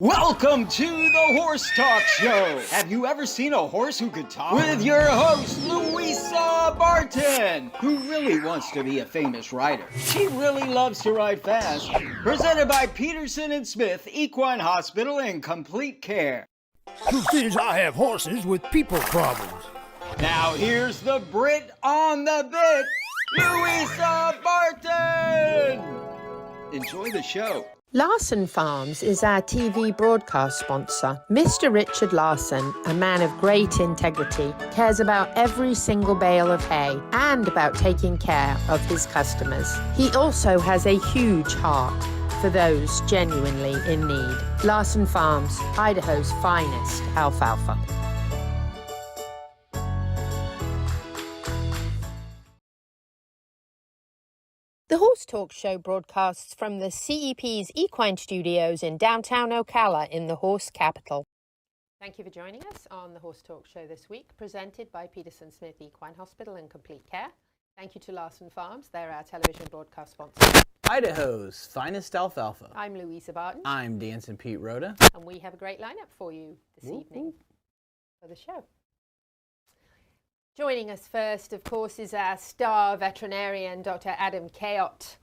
Welcome to the Horse Talk Show. Have you ever seen a horse who could talk? With your host, Louisa Barton, who really wants to be a famous rider. She really loves to ride fast. Presented by Peterson and Smith Equine Hospital and Complete Care. Truth is, I have horses with people problems. Now here's the Brit on the bit, Louisa Barton. Enjoy the show. Larson Farms is our TV broadcast sponsor. Mr. Richard Larson, a man of great integrity, cares about every single bale of hay and about taking care of his customers. He also has a huge heart for those genuinely in need. Larson Farms, Idaho's finest alfalfa. The Horse Talk Show broadcasts from the CEP's Equine Studios in downtown Ocala in the horse capital. Thank you for joining us on the Horse Talk Show this week, presented by Peterson Smith Equine Hospital and Complete Care. Thank you to Larson Farms, they're our television broadcast sponsor. Idaho's finest alfalfa. I'm Louisa Barton. I'm Dancing Pete Rhoda. And we have a great lineup for you this evening for the show. Joining us first, of course, is our star veterinarian, Dr. Adam Cayot,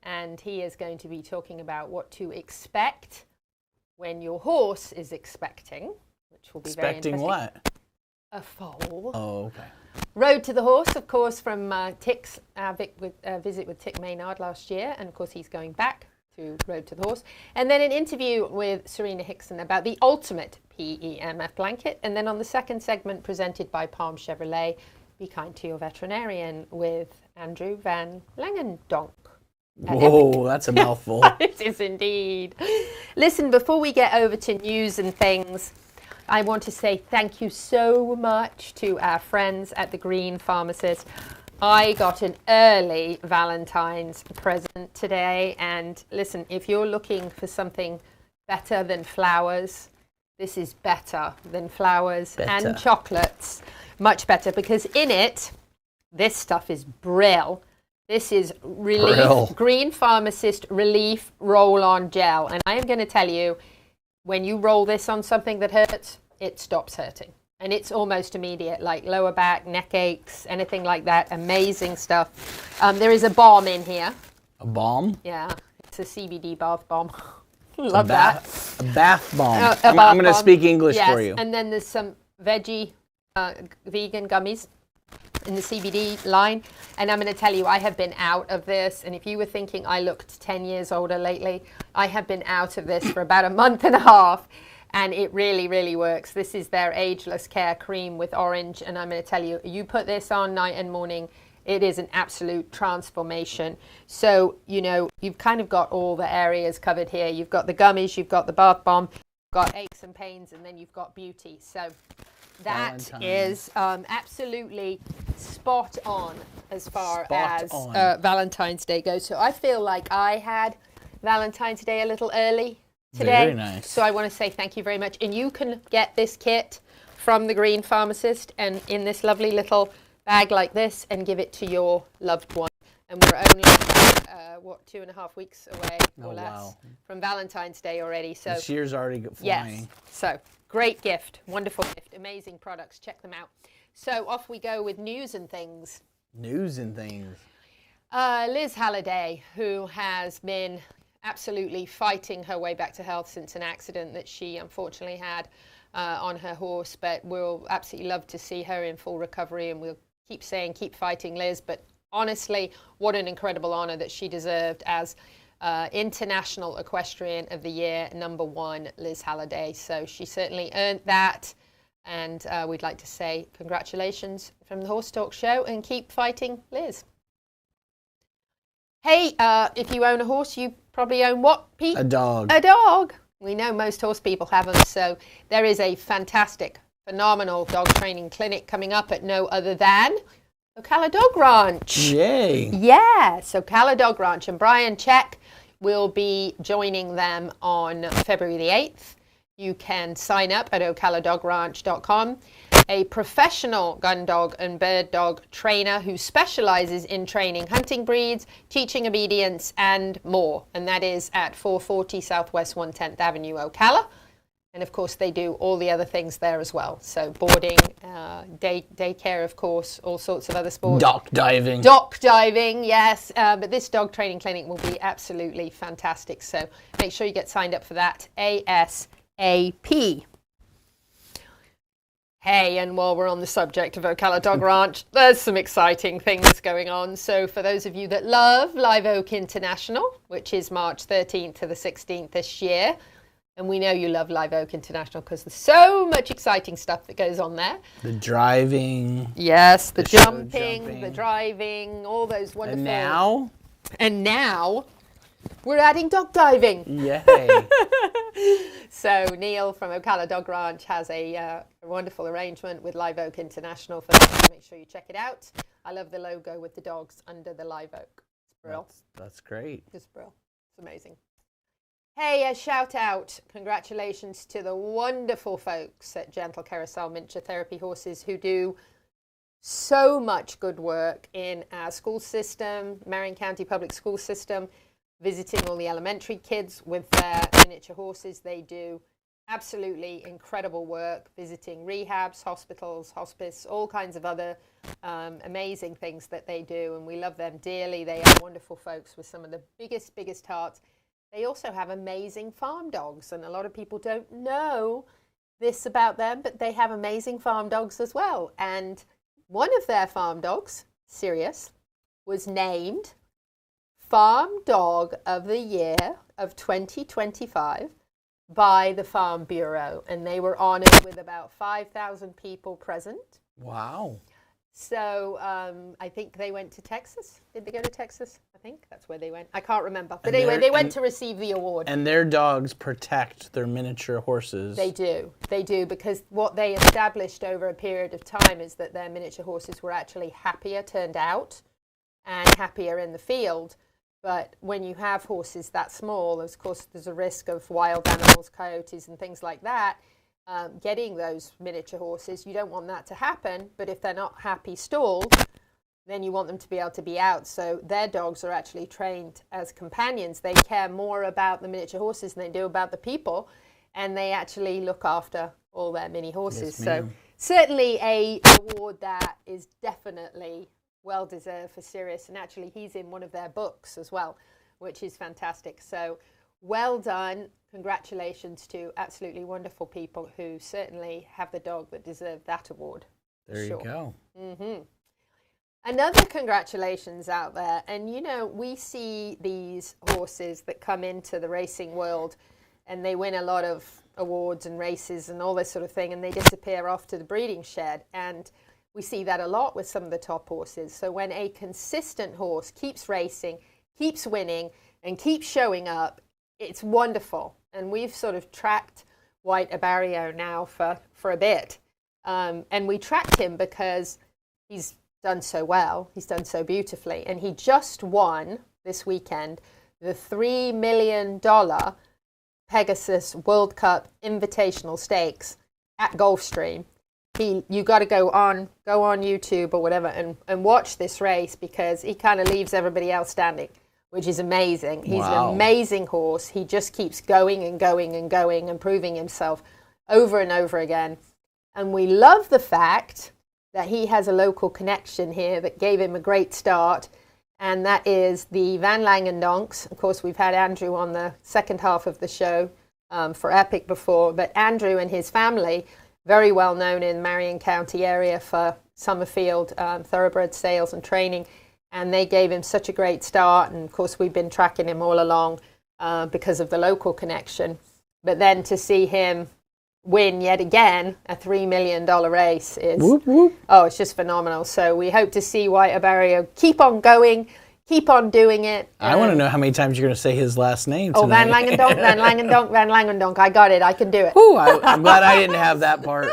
and he is going to be talking about what to expect when your horse is expecting, which will be very interesting. Expecting what? A foal. Oh, okay. Road to the Horse, of course, from Tik's visit with Tik Maynard last year, and of course he's going back to Road to the Horse. And then an interview with Serena Hickson about the ultimate PEMF Blanket. And then on the second segment, presented by Palm Chevrolet, Be Kind to Your Veterinarian with Andrew Vanlangendonck. Whoa, that's a mouthful. It is indeed. Listen, before we get over to news and things, I want to say thank you so much to our friends at the Green Pharmacist. I got an early Valentine's present today, and listen, if you're looking for something better than flowers, this is better than flowers and chocolates. Much better, because in it, this stuff is Brill. This is Green Pharmacist Relief Roll-On Gel. And I am going to tell you, when you roll this on something that hurts, it stops hurting. And it's almost immediate, like lower back, neck aches, anything like that. Amazing stuff. There is a balm in here. A balm? Yeah, it's a CBD bath balm. Love that. A bath bomb. I'm going to speak English for you. And then there's some veggie vegan gummies in the CBD line. And I'm going to tell you, I have been out of this. And if you were thinking I looked 10 years older lately, I have been out of this for about a month and a half. And it really, really works. This is their Ageless Care Cream with orange. And I'm going to tell you, you put this on night and morning, it is an absolute transformation. So, you know, you've kind of got all the areas covered here. You've got the gummies, you've got the bath bomb, you've got aches and pains, and then you've got beauty. So that is absolutely spot on as far as Valentine's Day goes. So I feel like I had Valentine's Day a little early today. Very nice. So I want to say thank you very much. And you can get this kit from the Green Pharmacist and in this lovely little bag like this and give it to your loved one. And we're only, 2.5 weeks away or less from Valentine's Day already. So this year's already flying. Yes. So great gift, wonderful gift, amazing products. Check them out. So off we go with news and things. News and things. Liz Halliday, who has been absolutely fighting her way back to health since an accident that she unfortunately had on her horse, but we'll absolutely love to see her in full recovery, and we'll keep saying keep fighting, Liz. But honestly, what an incredible honor that she deserved as International Equestrian of the Year #1, Liz Halliday. So she certainly earned that, and we'd like to say congratulations from the Horse Talk Show, and keep fighting, Liz. Hey, if you own a horse, you probably own what, Pete? A dog. A dog. We know most horse people have them, so there is a fantastic, phenomenal dog training clinic coming up at no other than Ocala Dog Ranch. Yay. Yes, Ocala Dog Ranch. And Brian Check will be joining them on February the 8th. You can sign up at ocaladogranch.com. A professional gun dog and bird dog trainer who specializes in training hunting breeds, teaching obedience, and more. And that is at 440 Southwest 110th Avenue, Ocala. And of course, they do all the other things there as well. So boarding, daycare, of course, all sorts of other sports. Dock diving. Dock diving, yes. But this dog training clinic will be absolutely fantastic. So make sure you get signed up for that ASAP. Hey, and while we're on the subject of Ocala Dog Ranch, there's some exciting things going on. So for those of you that love Live Oak International, which is March 13th to the 16th this year, and we know you love Live Oak International because there's so much exciting stuff that goes on there. The driving. Yes, the jumping, the driving, all those wonderful. And now, we're adding dog diving. Yay. So Neil from Ocala Dog Ranch has a wonderful arrangement with Live Oak International for that. So make sure you check it out. I love the logo with the dogs under the Live Oak. It's brilliant. That's great. It's brilliant. It's amazing. Hey, a shout out, congratulations to the wonderful folks at Gentle Carousel Miniature Therapy Horses who do so much good work in our school system, Marion County Public School System, visiting all the elementary kids with their miniature horses. They do absolutely incredible work, visiting rehabs, hospitals, hospice, all kinds of other amazing things that they do, and we love them dearly. They are wonderful folks with some of the biggest hearts. They also have amazing farm dogs, and a lot of people don't know this about them, but they have amazing farm dogs as well. And one of their farm dogs, Sirius, was named Farm Dog of the Year of 2025 by the Farm Bureau, and they were honored with about 5,000 people present. Wow. So I think they went to Texas. Did they go to Texas? I think that's where they went. I can't remember. But anyway, they went to receive the award. And their dogs protect their miniature horses. They do. They do, because what they established over a period of time is that their miniature horses were actually happier turned out and happier in the field. But when you have horses that small, of course, there's a risk of wild animals, coyotes and things like that. Getting those miniature horses, you don't want that to happen, but if they're not happy stalled, then you want them to be able to be out. So their dogs are actually trained as companions. They care more about the miniature horses than they do about the people, and they actually look after all their mini horses. Yes, so certainly a award that is definitely well deserved for Sirius, and actually he's in one of their books as well, which is fantastic. So well done. Congratulations to absolutely wonderful people who certainly have the dog that deserved that award. There you go. Mm-hmm. Another congratulations out there, and you know, we see these horses that come into the racing world and they win a lot of awards and races and all this sort of thing, and they disappear off to the breeding shed, and we see that a lot with some of the top horses. So when a consistent horse keeps racing, keeps winning, and keeps showing up, it's wonderful. And we've sort of tracked White Abarrio now for a bit. And we tracked him because he's done so well. He's done so beautifully. And he just won this weekend the $3 million Pegasus World Cup Invitational Stakes at Gulfstream. You got to go on YouTube or whatever and watch this race, because he kind of leaves everybody else standing, which is amazing. He's an amazing horse. He just keeps going and going and going and proving himself over and over again. And we love the fact that he has a local connection here that gave him a great start, and that is the Vanlangendonks. Of course, we've had Andrew on the second half of the show for Epic before, but Andrew and his family, very well known in Marion County area for Summerfield thoroughbred sales and training. And they gave him such a great start. And of course, we've been tracking him all along because of the local connection. But then to see him win yet again a $3 million race is, whoop, whoop. Oh, it's just phenomenal. So we hope to see White Abarrio keep on going, keep on doing it. I want to know how many times you're going to say his last name tonight. Oh, Vanlangendonck. I got it. I can do it. Ooh, I'm glad I didn't have that part.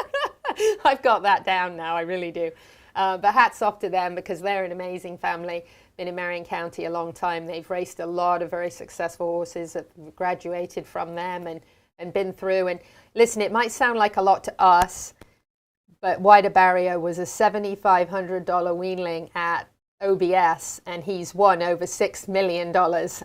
I've got that down now. I really do. But hats off to them, because they're an amazing family. Been in Marion County a long time. They've raced a lot of very successful horses that graduated from them and been through. And listen, it might sound like a lot to us, but White Abarrio was a $7,500 weanling at OBS, and he's won over $6 million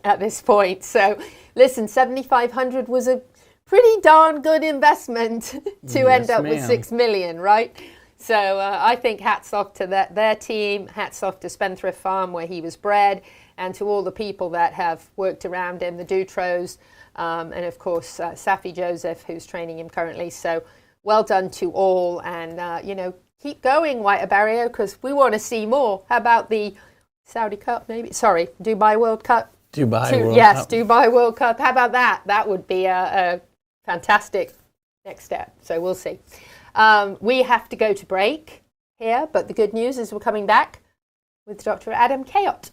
at this point. So listen, $7,500 was a pretty darn good investment to end Yes, up with ma'am. 6 million, right? So I think hats off to their team, hats off to Spendthrift Farm where he was bred, and to all the people that have worked around him, the Dutros, and of course Safi Joseph, who's training him currently. So well done to all, and you know, keep going, White Barrio, because we want to see more. How about the Saudi Cup, maybe? Sorry, Dubai World Cup. Yes, Dubai World Cup. How about that? That would be a fantastic next step. So we'll see. We have to go to break here, but the good news is we're coming back with Dr. Adam Cayot.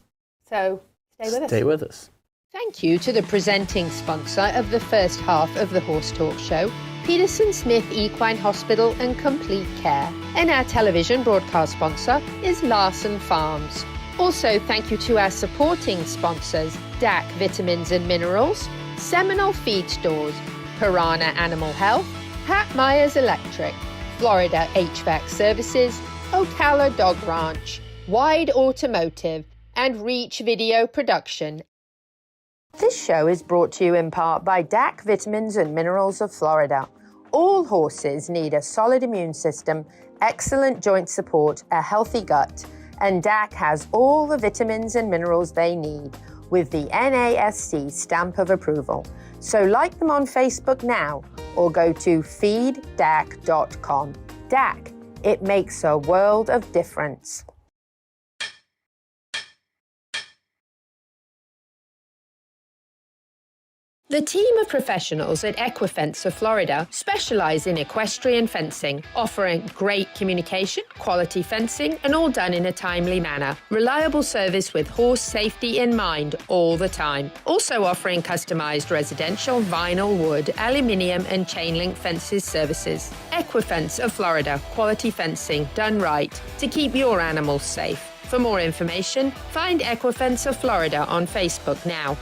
So stay with us. Stay with us. Thank you to the presenting sponsor of the first half of the Horse Talk Show, Peterson Smith Equine Hospital and Complete Care. And our television broadcast sponsor is Larson Farms. Also, thank you to our supporting sponsors, DAC Vitamins and Minerals, Seminole Feed Stores, Piranha Animal Health, Pat Myers Electric, Florida HVAC Services, Ocala Dog Ranch, Wide Automotive, and Reach Video Production. This show is brought to you in part by DAC Vitamins and Minerals of Florida. All horses need a solid immune system, excellent joint support, a healthy gut, and DAC has all the vitamins and minerals they need with the NASC stamp of approval. So like them on Facebook now or go to feeddac.com. DAC, it makes a world of difference. The team of professionals at Equifence of Florida specialize in equestrian fencing, offering great communication, quality fencing, and all done in a timely manner. Reliable service with horse safety in mind all the time. Also offering customized residential, vinyl, wood, aluminium, and chain link fences services. Equifence of Florida, quality fencing done right to keep your animals safe. For more information, find Equifence of Florida on Facebook now.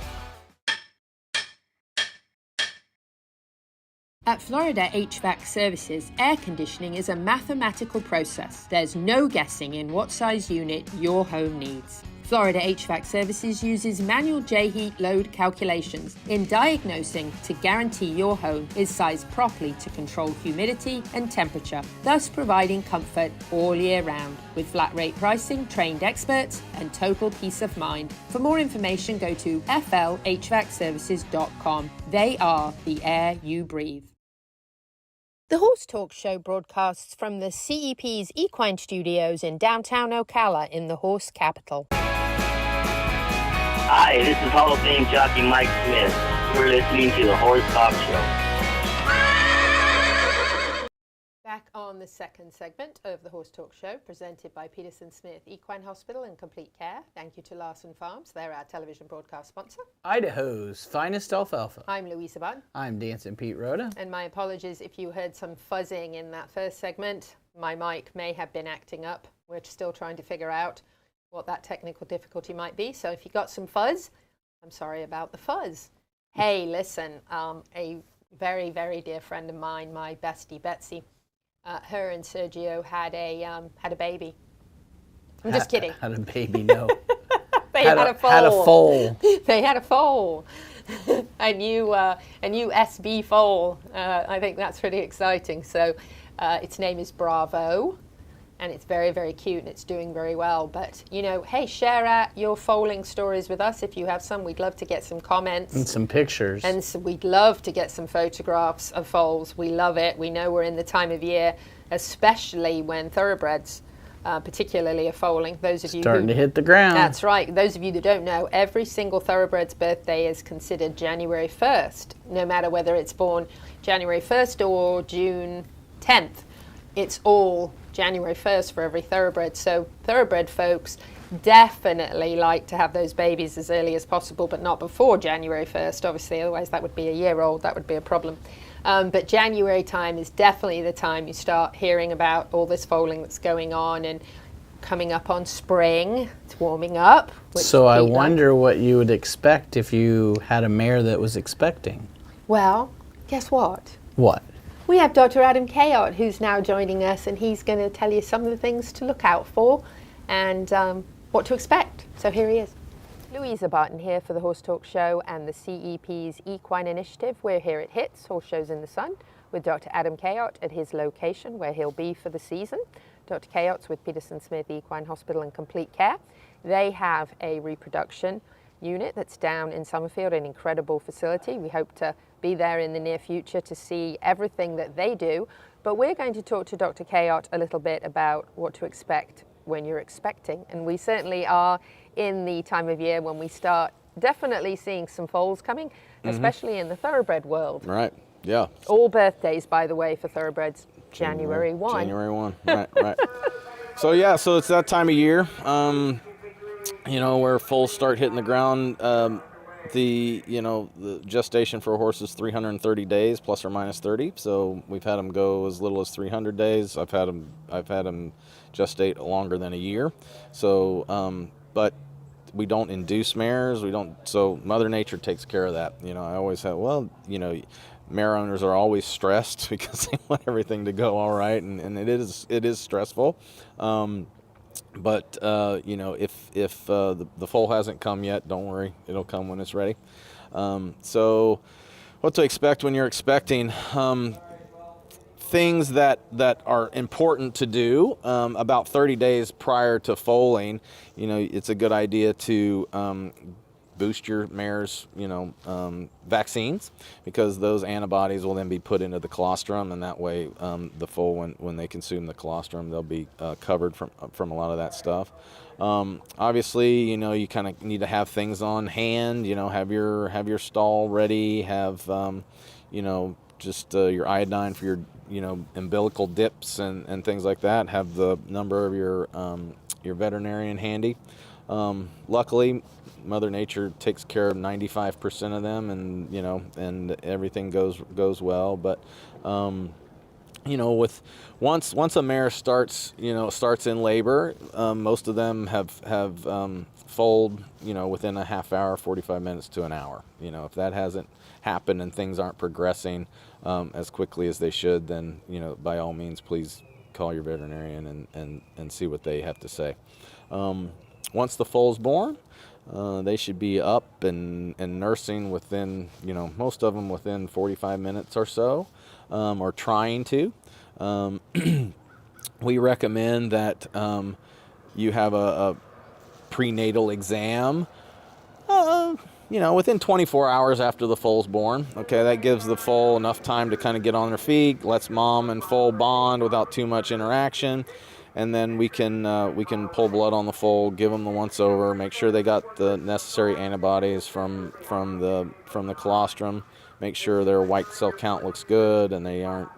At Florida HVAC Services, air conditioning is a mathematical process. There's no guessing in what size unit your home needs. Florida HVAC Services uses manual J-heat load calculations in diagnosing to guarantee your home is sized properly to control humidity and temperature, thus providing comfort all year round. With flat rate pricing, trained experts, and total peace of mind. For more information, go to flhvacservices.com. They are the air you breathe. The Horse Talk Show broadcasts from the CEP's Equine Studios in downtown Ocala in the horse capital. Hi, this is Hall of Fame jockey Mike Smith. You're listening to the Horse Talk Show. Back on the second segment of the Horse Talk Show, presented by Peterson Smith Equine Hospital and Complete Care. Thank you to Larson Farms. They're our television broadcast sponsor. Idaho's finest alfalfa. I'm Louisa Bunn. I'm Dancing Pete Rhoda. And my apologies if you heard some fuzzing in that first segment. My mic may have been acting up. We're still trying to figure out what that technical difficulty might be. So if you got some fuzz, I'm sorry about the fuzz. Hey, listen, a very, very dear friend of mine, my bestie Betsy, her and Sergio had a baby. I'm just kidding. Had a baby, no. They had a foal. Had a foal. They had a foal. a new SB foal. I think that's pretty exciting. So its name is Bravo. And it's very, very cute, and it's doing very well. But, you know, hey, share your foaling stories with us if you have some. We'd love to get some comments. And some pictures. And so we'd love to get some photographs of foals. We love it. We know we're in the time of year, especially when thoroughbreds, particularly are foaling. Those of you starting to hit the ground. That's right. Those of you that don't know, every single thoroughbred's birthday is considered January 1st, no matter whether it's born January 1st or June 10th. It's all January 1st for every thoroughbred. So thoroughbred folks definitely like to have those babies as early as possible, but not before January 1st, obviously, otherwise that would be a year old, that would be a problem. But January time is definitely the time you start hearing about all this foaling that's going on and coming up on spring. It's warming up. So I wonder what you would expect if you had a mare that was expecting. Well, guess what? What? We have Dr. Adam Cayot, who's now joining us, and he's going to tell you some of the things to look out for and what to expect. So here he is. Louisa Barton here for the Horse Talk Show and the CEP's Equine Initiative. We're here at HITS, Horse Shows in the Sun, with Dr. Adam Cayot at his location where he'll be for the season. Dr. Cayot's with Peterson Smith Equine Hospital and Complete Care. They have a reproduction unit that's down in Summerfield, an incredible facility. We hope to be there in the near future to see everything that they do. But we're going to talk to Dr. Cayot a little bit about what to expect when you're expecting. And we certainly are in the time of year when we start definitely seeing some foals coming, especially in the thoroughbred world. Right, yeah. All birthdays, by the way, for thoroughbreds, January 1. January 1, right. So yeah, so it's that time of year, where foals start hitting the ground. The gestation for a horse is 330 days, plus or minus 30. So we've had them go as little as 300 days. I've had them gestate longer than a year. So, but we don't induce mares. So Mother Nature takes care of that. I always have, mare owners are always stressed because they want everything to go all right, and it is stressful. But if the foal hasn't come yet, don't worry, it'll come when it's ready. So what to expect when you're expecting? Things that are important to do about 30 days prior to foaling. It's a good idea to boost your mare's vaccines, because those antibodies will then be put into the colostrum, and that way the foal, when they consume the colostrum, they'll be covered from a lot of that stuff. Obviously, you kind of need to have things on hand. Have your stall ready. Have just your iodine for your umbilical dips and things like that. Have the number of your veterinarian handy. Luckily, Mother Nature takes care of 95% of them, and everything goes well. But with once a mare starts in labor, most of them have foaled within a half hour, 45 minutes to an hour. If that hasn't happened and things aren't progressing as quickly as they should, then by all means, please call your veterinarian and see what they have to say. Once the foal's born, they should be up and nursing within, most of them within 45 minutes or so, or trying to. We recommend that you have a prenatal exam, within 24 hours after the foal's born. Okay, that gives the foal enough time to kind of get on their feet, lets mom and foal bond without too much interaction. And then we can pull blood on the foal, give them the once over, make sure they got the necessary antibodies from the colostrum, make sure their white cell count looks good and they aren't,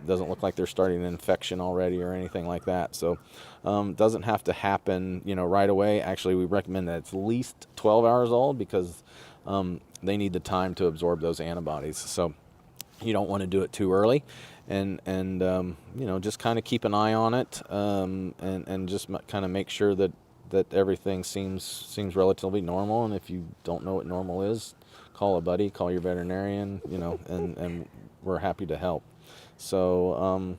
doesn't look like they're starting an infection already or anything like that. So doesn't have to happen, right away. Actually, we recommend that it's at least 12 hours old, because they need the time to absorb those antibodies. So you don't want to do it too early. And just kind of keep an eye on it, and just kind of make sure that everything seems relatively normal. And if you don't know what normal is, call a buddy, call your veterinarian, and we're happy to help. So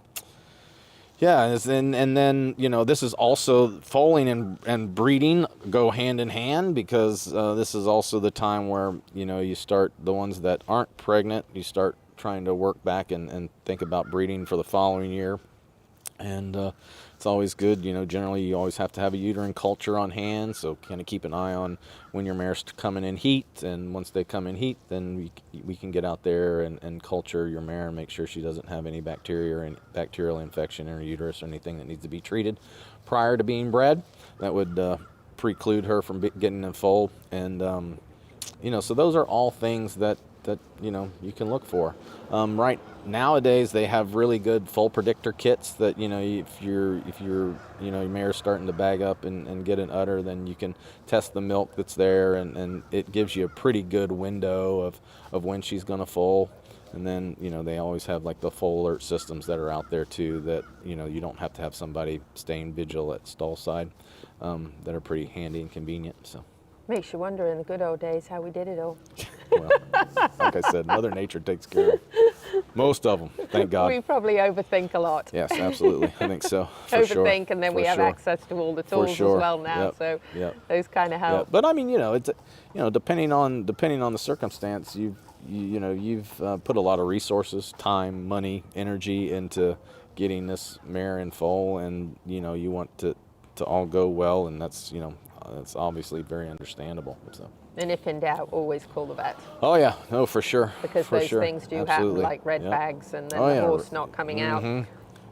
and then this is also foaling and breeding go hand in hand, because this is also the time where you start, the ones that aren't pregnant, you start trying to work back and think about breeding for the following year. And it's always good, generally you always have to have a uterine culture on hand, so kind of keep an eye on when your mare's coming in heat, and once they come in heat, then we can get out there and culture your mare and make sure she doesn't have any bacteria or bacterial infection in her uterus or anything that needs to be treated prior to being bred. That would preclude her from getting in foal. And so those are all things that you can look for. Right nowadays they have really good foal predictor kits that if your mare's starting to bag up and get an udder, then you can test the milk that's there, and it gives you a pretty good window of when she's going to foal. And then they always have like the foal alert systems that are out there too, that you don't have to have somebody staying vigil at stall side, that are pretty handy and convenient. So makes you wonder in the good old days how we did it all. Well, like I said, Mother Nature takes care of it. Most of them, thank God. We probably overthink a lot. Yes, absolutely. I think so. For sure. Overthink, and then we have access to all the tools as well now. So those kind of help. But I mean, it's depending on the circumstance, you've put a lot of resources, time, money, energy into getting this mare in foal, and you want to all go well, and that's obviously very understandable. So. And if in doubt, always call the vet. Oh yeah, no, for sure. Because those things do happen, like red bags, and then the horse not coming out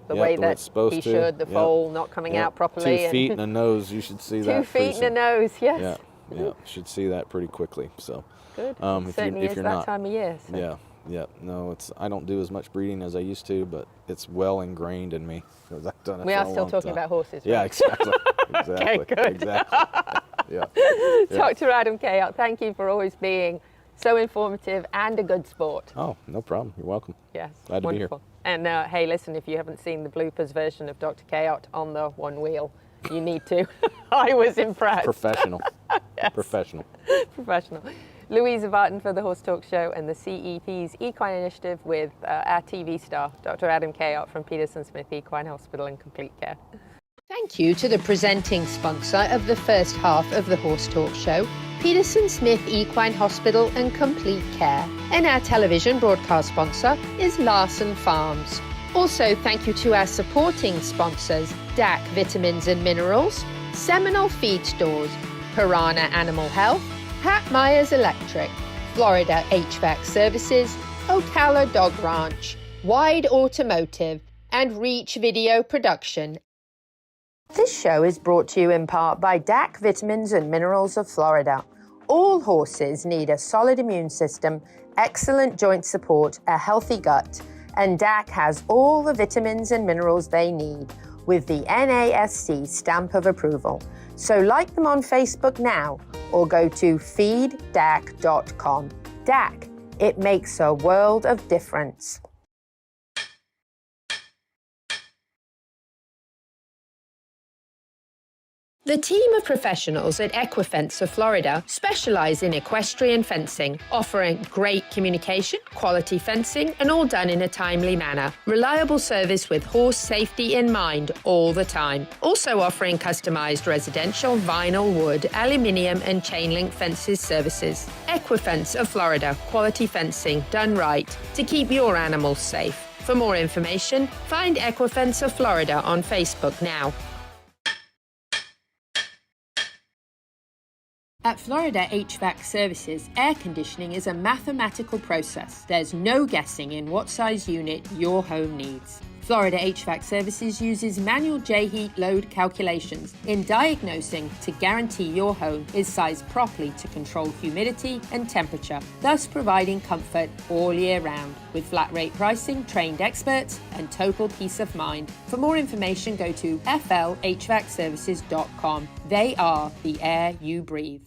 the way that he should, the foal not coming out properly. 2 feet and a nose, you should see that. 2 feet and a nose, yes. Yeah, should see that pretty quickly. So. Good. Certainly is that time of year. So. Yeah. No, I don't do as much breeding as I used to, but it's well ingrained in me because I've done it. We for are a still long talking time. about horses. Right? Yeah, exactly. Okay, good. Exactly. Yeah. Dr. Adam Cayot, thank you for always being so informative and a good sport. Oh, no problem. You're welcome. Yes. Glad to be here. And hey, listen, if you haven't seen the bloopers version of Dr. Cayot on the one wheel, you need to. I was impressed. Professional. Yes. Professional. Louisa Barton for the Horse Talk Show and the CEP's Equine Initiative with our TV star, Dr. Adam Cayot from Peterson Smith Equine Hospital and Complete Care. Thank you to the presenting sponsor of the first half of the Horse Talk Show, Peterson Smith Equine Hospital and Complete Care. And our television broadcast sponsor is Larson Farms. Also, thank you to our supporting sponsors, DAC Vitamins and Minerals, Seminole Feed Stores, Piranha Animal Health, Pat Myers Electric, Florida HVAC Services, Ocala Dog Ranch, Wide Automotive, and Reach Video Production. This show is brought to you in part by DAC Vitamins and Minerals of Florida. All horses need a solid immune system, excellent joint support, a healthy gut, and DAC has all the vitamins and minerals they need with the NASC stamp of approval. So like them on Facebook now or go to feeddac.com. DAC, it makes a world of difference. The team of professionals at Equifence of Florida specialize in equestrian fencing, offering great communication, quality fencing, and all done in a timely manner. Reliable service with horse safety in mind all the time. Also offering customized residential, vinyl, wood, aluminium, and chain link fences services. Equifence of Florida, quality fencing done right to keep your animals safe. For more information, find Equifence of Florida on Facebook now. At Florida HVAC Services, air conditioning is a mathematical process. There's no guessing in what size unit your home needs. Florida HVAC Services uses manual J-heat load calculations in diagnosing to guarantee your home is sized properly to control humidity and temperature, thus providing comfort all year round. With flat rate pricing, trained experts, and total peace of mind. For more information, go to flhvacservices.com. They are the air you breathe.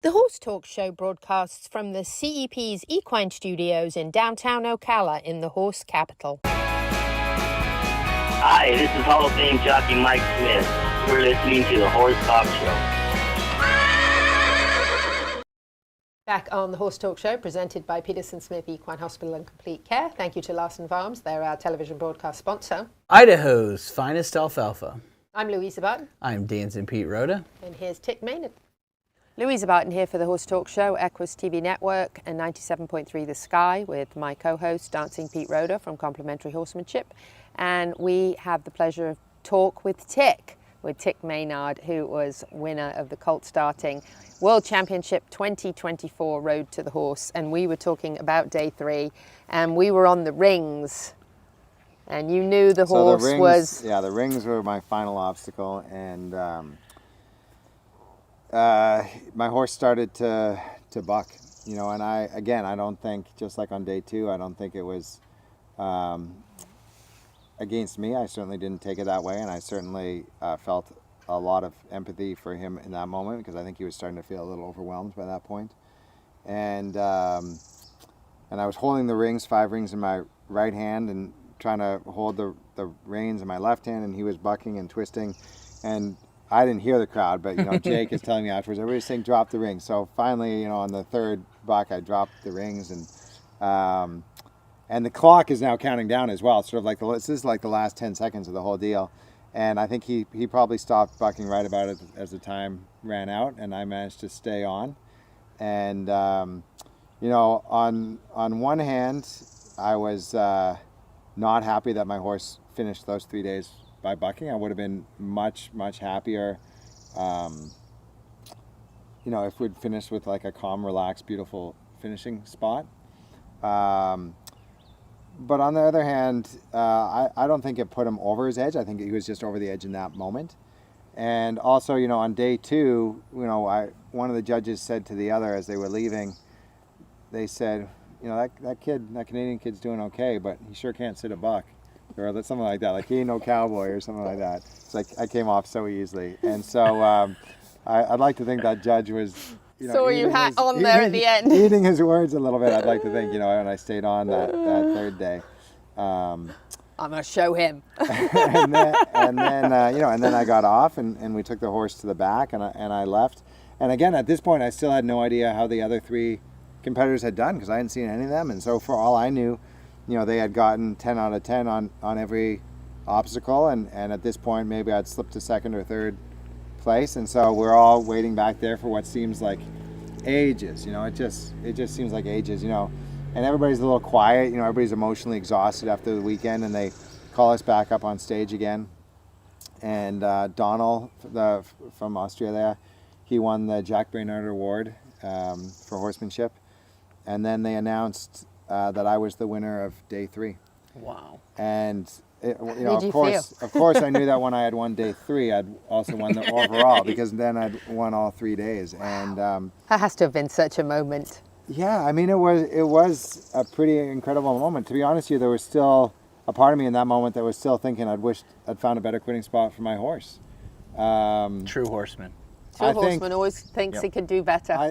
The Horse Talk Show broadcasts from the CEP's Equine Studios in downtown Ocala in the horse capital. Hi, this is Hall of Fame jockey Mike Smith. You're listening to the Horse Talk Show. Back on the Horse Talk Show, presented by Peterson Smith Equine Hospital and Complete Care. Thank you to Larson Farms. They're our television broadcast sponsor. Idaho's finest alfalfa. I'm Louisa Barton. I'm Dancing Pete Rhoda. And here's Tik Maynard. Louisa Barton here for the Horse Talk Show, Equus TV Network, and 97.3 The Sky with my co-host, Dancing Pete Rhoda from Complementary Horsemanship. And we have the pleasure of talk with Tik Maynard, who was winner of the colt starting World Championship 2024 Road to the Horse. And we were talking about day 3, and we were on the rings. And you knew the horse was... Yeah, the rings were my final obstacle, and my horse started to buck, and I don't think, just like on day 2, I don't think it was against me. I certainly didn't take it that way, and I certainly felt a lot of empathy for him in that moment, because I think he was starting to feel a little overwhelmed by that point. And I was holding the rings, 5 rings in my right hand, and trying to hold the reins in my left hand, and he was bucking and twisting, and I didn't hear the crowd, but Jake is telling me afterwards, everybody's saying drop the rings. So finally, on the 3rd buck, I dropped the rings, and And the clock is now counting down as well. It's sort of like this is like the last 10 seconds of the whole deal. And I think he probably stopped bucking right about it as the time ran out, and I managed to stay on. And you know, on one hand, I was not happy that my horse finished those 3 days by bucking. I would have been much happier, you know, if we'd finished with like a calm, relaxed, beautiful finishing spot. But on the other hand, I don't think it put him over his edge. I think he was just over the edge in that moment. And also, you know, on day 2, you know, one of the judges said to the other as they were leaving, they said, you know, that Canadian kid's doing okay, but he sure can't sit a buck, or something like that. Like he ain't no cowboy or something like that. It's like I came off so easily, and so I'd like to think that judge was, you know, Saw you hat on there at the end. Eating his words a little bit. I'd like to think, you know, and I stayed on that 3rd day. I'm gonna show him. and then you know, and then I got off, and we took the horse to the back, and I left. And again, at this point, I still had no idea how the other 3 competitors had done, because I hadn't seen any of them. And so for all I knew, you know, they had gotten 10 out of 10 on every obstacle, and at this point maybe I'd slipped to 2nd or 3rd place. And so we're all waiting back there for what seems like ages. You know, it just seems like ages, you know. And everybody's a little quiet, you know, everybody's emotionally exhausted after the weekend, and they call us back up on stage again. And Donald from Australia, he won the Tik Maynard Award for horsemanship. And then they announced that I was the winner of day 3. Wow. And you know, Did you of course, I knew that when I had won day 3, I'd also won the overall, because then I'd won all 3 days. And That has to have been such a moment. yeah, I mean, it was a pretty incredible moment. To be honest with you, there was still a part of me in that moment that was still thinking I'd wished I'd found a better quitting spot for my horse. True horseman. True horseman always thinks he could do better. I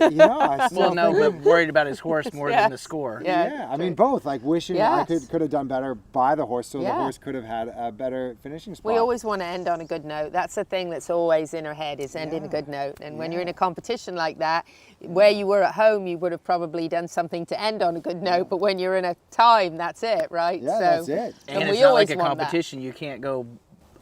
still Well, no, think- but worried about his horse more than the Yes. score. Yeah, I mean both. Like wishing I Yes. could have done better by the horse, so the Yeah. horse could have had a better finishing spot. We always want to end on a good note. That's the thing that's always in our head, is ending a good note. And when you're in a competition like that, where you were at home, you would have probably done something to end on a good note. But when you're in a time, that's it, right? Yeah, that's it. And we it's not always like a want that. competition. You can't go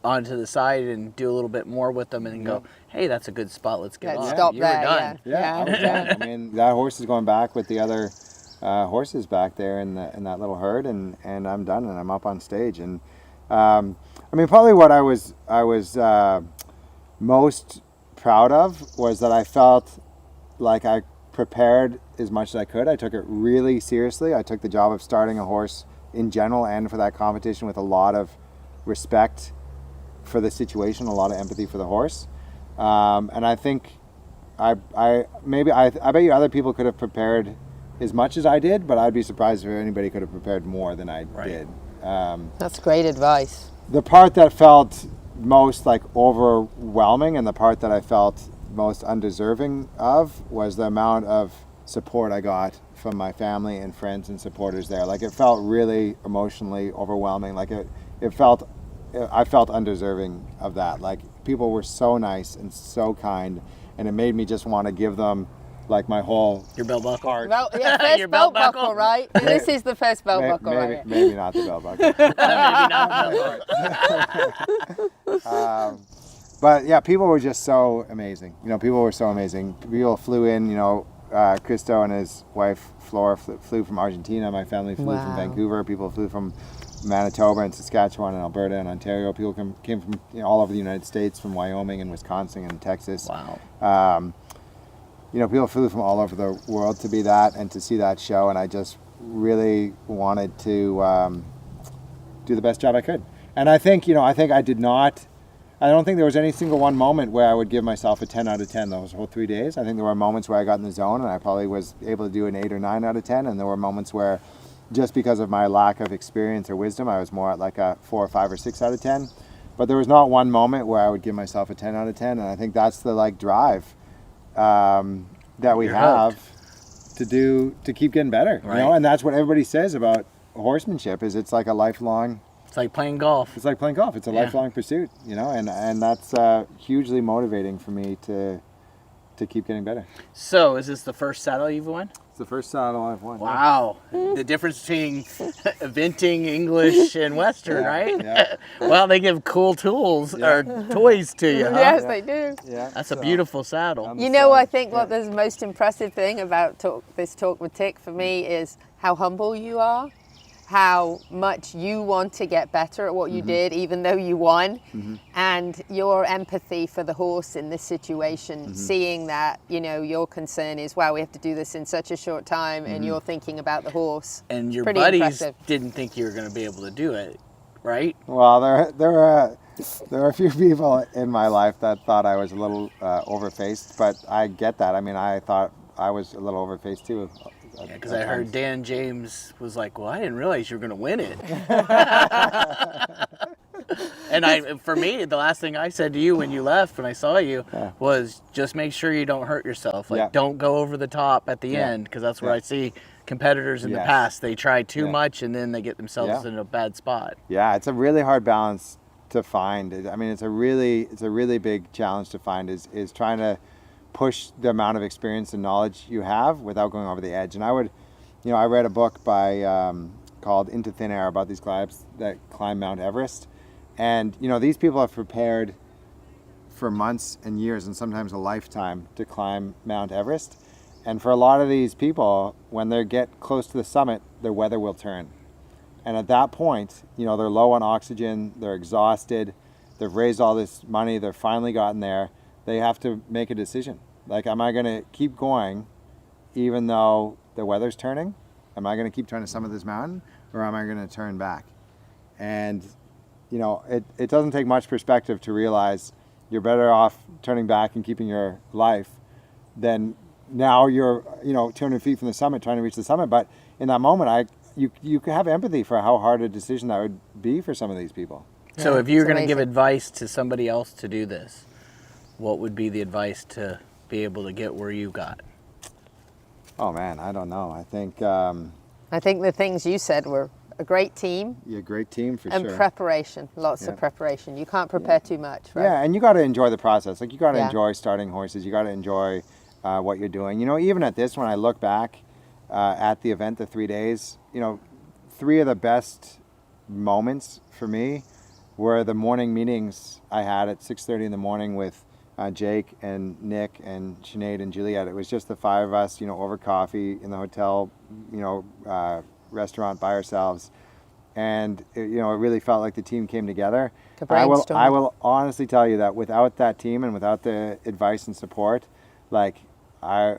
onto the side and do a little bit more with them and then go, hey, that's a good spot. Let's get Let's on. stop You there, were done. Yeah, I was done. I mean, that horse is going back with the other horses back there in that little herd, and I'm done, and I'm up on stage. And I mean, probably what I was most proud of was that I felt like I prepared as much as I could. I took it really seriously. I took the job of starting a horse in general and for that competition with a lot of respect for the situation, a lot of empathy for the horse. And I think I bet you other people could have prepared as much as I did, but I'd be surprised if anybody could have prepared more than I did. That's great advice. The part that felt most like overwhelming and the part that I felt most undeserving of was the amount of support I got from my family and friends and supporters there. Like it felt really emotionally overwhelming. Like I felt undeserving of that. Like people were so nice and so kind, and it made me just want to give them like my whole Your belt buckle. heart. First Your belt belt buckle, buckle? right? This is the first belt buckle, maybe, right? maybe not the belt buckle. Maybe not. But yeah, people were just so amazing. You know, people were so amazing. People flew in, you know, Christo and his wife Flora flew from Argentina. My family flew from Vancouver. People flew from Manitoba and Saskatchewan and Alberta and Ontario. People came from all over the United States, from Wyoming and Wisconsin and Texas. Wow. You know, people flew from all over the world to be that and to see that show, and I just really wanted to do the best job I could. And I think I did not. I don't think there was any single one moment where I would give myself a 10 out of 10 those whole 3 days. I think there were moments where I got in the zone and I probably was able to do an 8 or 9 out of 10, and there were moments where, just because of my lack of experience or wisdom, I was more at like a 4 or 5 or 6 out of 10. But there was not one moment where I would give myself a 10 out of 10, and I think that's the drive that we have to keep getting better. Right. You know, and that's what everybody says about horsemanship, is it's like a lifelong. It's like playing golf. It's like playing golf. It's a lifelong pursuit, you know, and that's hugely motivating for me to keep getting better. So, is this the first saddle you've won? the first saddle I've won. Wow. The difference between eventing English and Western, right? Yeah. Well, they give cool tools or toys to you, huh? Yes, they do. Yeah. That's a beautiful saddle. You know, I think what the most impressive thing about this talk with Tik for me is how humble you are, how much you want to get better at what you did, even though you won, and your empathy for the horse in this situation, seeing that, you know, your concern is, wow, we have to do this in such a short time, and you're thinking about the horse. And your Pretty buddies impressive. didn't think you were going to be able to do it, right? Well, there are a few people in my life that thought I was a little overfaced, but I get that. I mean, I thought I was a little overfaced too. Because I heard Dan James was like, well, I didn't realize you were going to win it. And for me, the last thing I said to you when you left, when I saw you, was just make sure you don't hurt yourself. Like, don't go over the top at the end, because that's where I see competitors in the past. They try too much, and then they get themselves in a bad spot. Yeah, it's a really hard balance to find. I mean, it's a really big challenge to find is trying to push the amount of experience and knowledge you have without going over the edge. And I would, you know, I read a book by called Into Thin Air about these guys that climb Mount Everest. And, you know, these people have prepared for months and years and sometimes a lifetime to climb Mount Everest. And for a lot of these people, when they get close to the summit, their weather will turn. And at that point, you know, they're low on oxygen, they're exhausted, they've raised all this money, they've finally gotten there. They have to make a decision. Like, am I going to keep going even though the weather's turning? Am I going to keep trying to summit this mountain, or am I going to turn back? And, you know, it doesn't take much perspective to realize you're better off turning back and keeping your life than now you're, you know, 200 feet from the summit trying to reach the summit. But in that moment, you can have empathy for how hard a decision that would be for some of these people. So if you're going to give advice to somebody else to do this, what would be the advice to be able to get where you got? Oh man, I don't know. I think the things you said were a great team. you're a great team for And sure. preparation, lots of preparation. You can't prepare too much, right? Yeah, and you got to enjoy the process. Like, you got to Yeah. enjoy starting horses. You got to enjoy what you're doing. You know, even at this, when I look back at the event, the 3 days, you know, 3 of the best moments for me were the morning meetings I had at 6:30 in the morning with Jake and Nick and Sinead and Juliet. It was just the 5 of us, you know, over coffee in the hotel, you know, restaurant by ourselves. And, it really felt like the team came together. I will honestly tell you that without that team and without the advice and support, like, I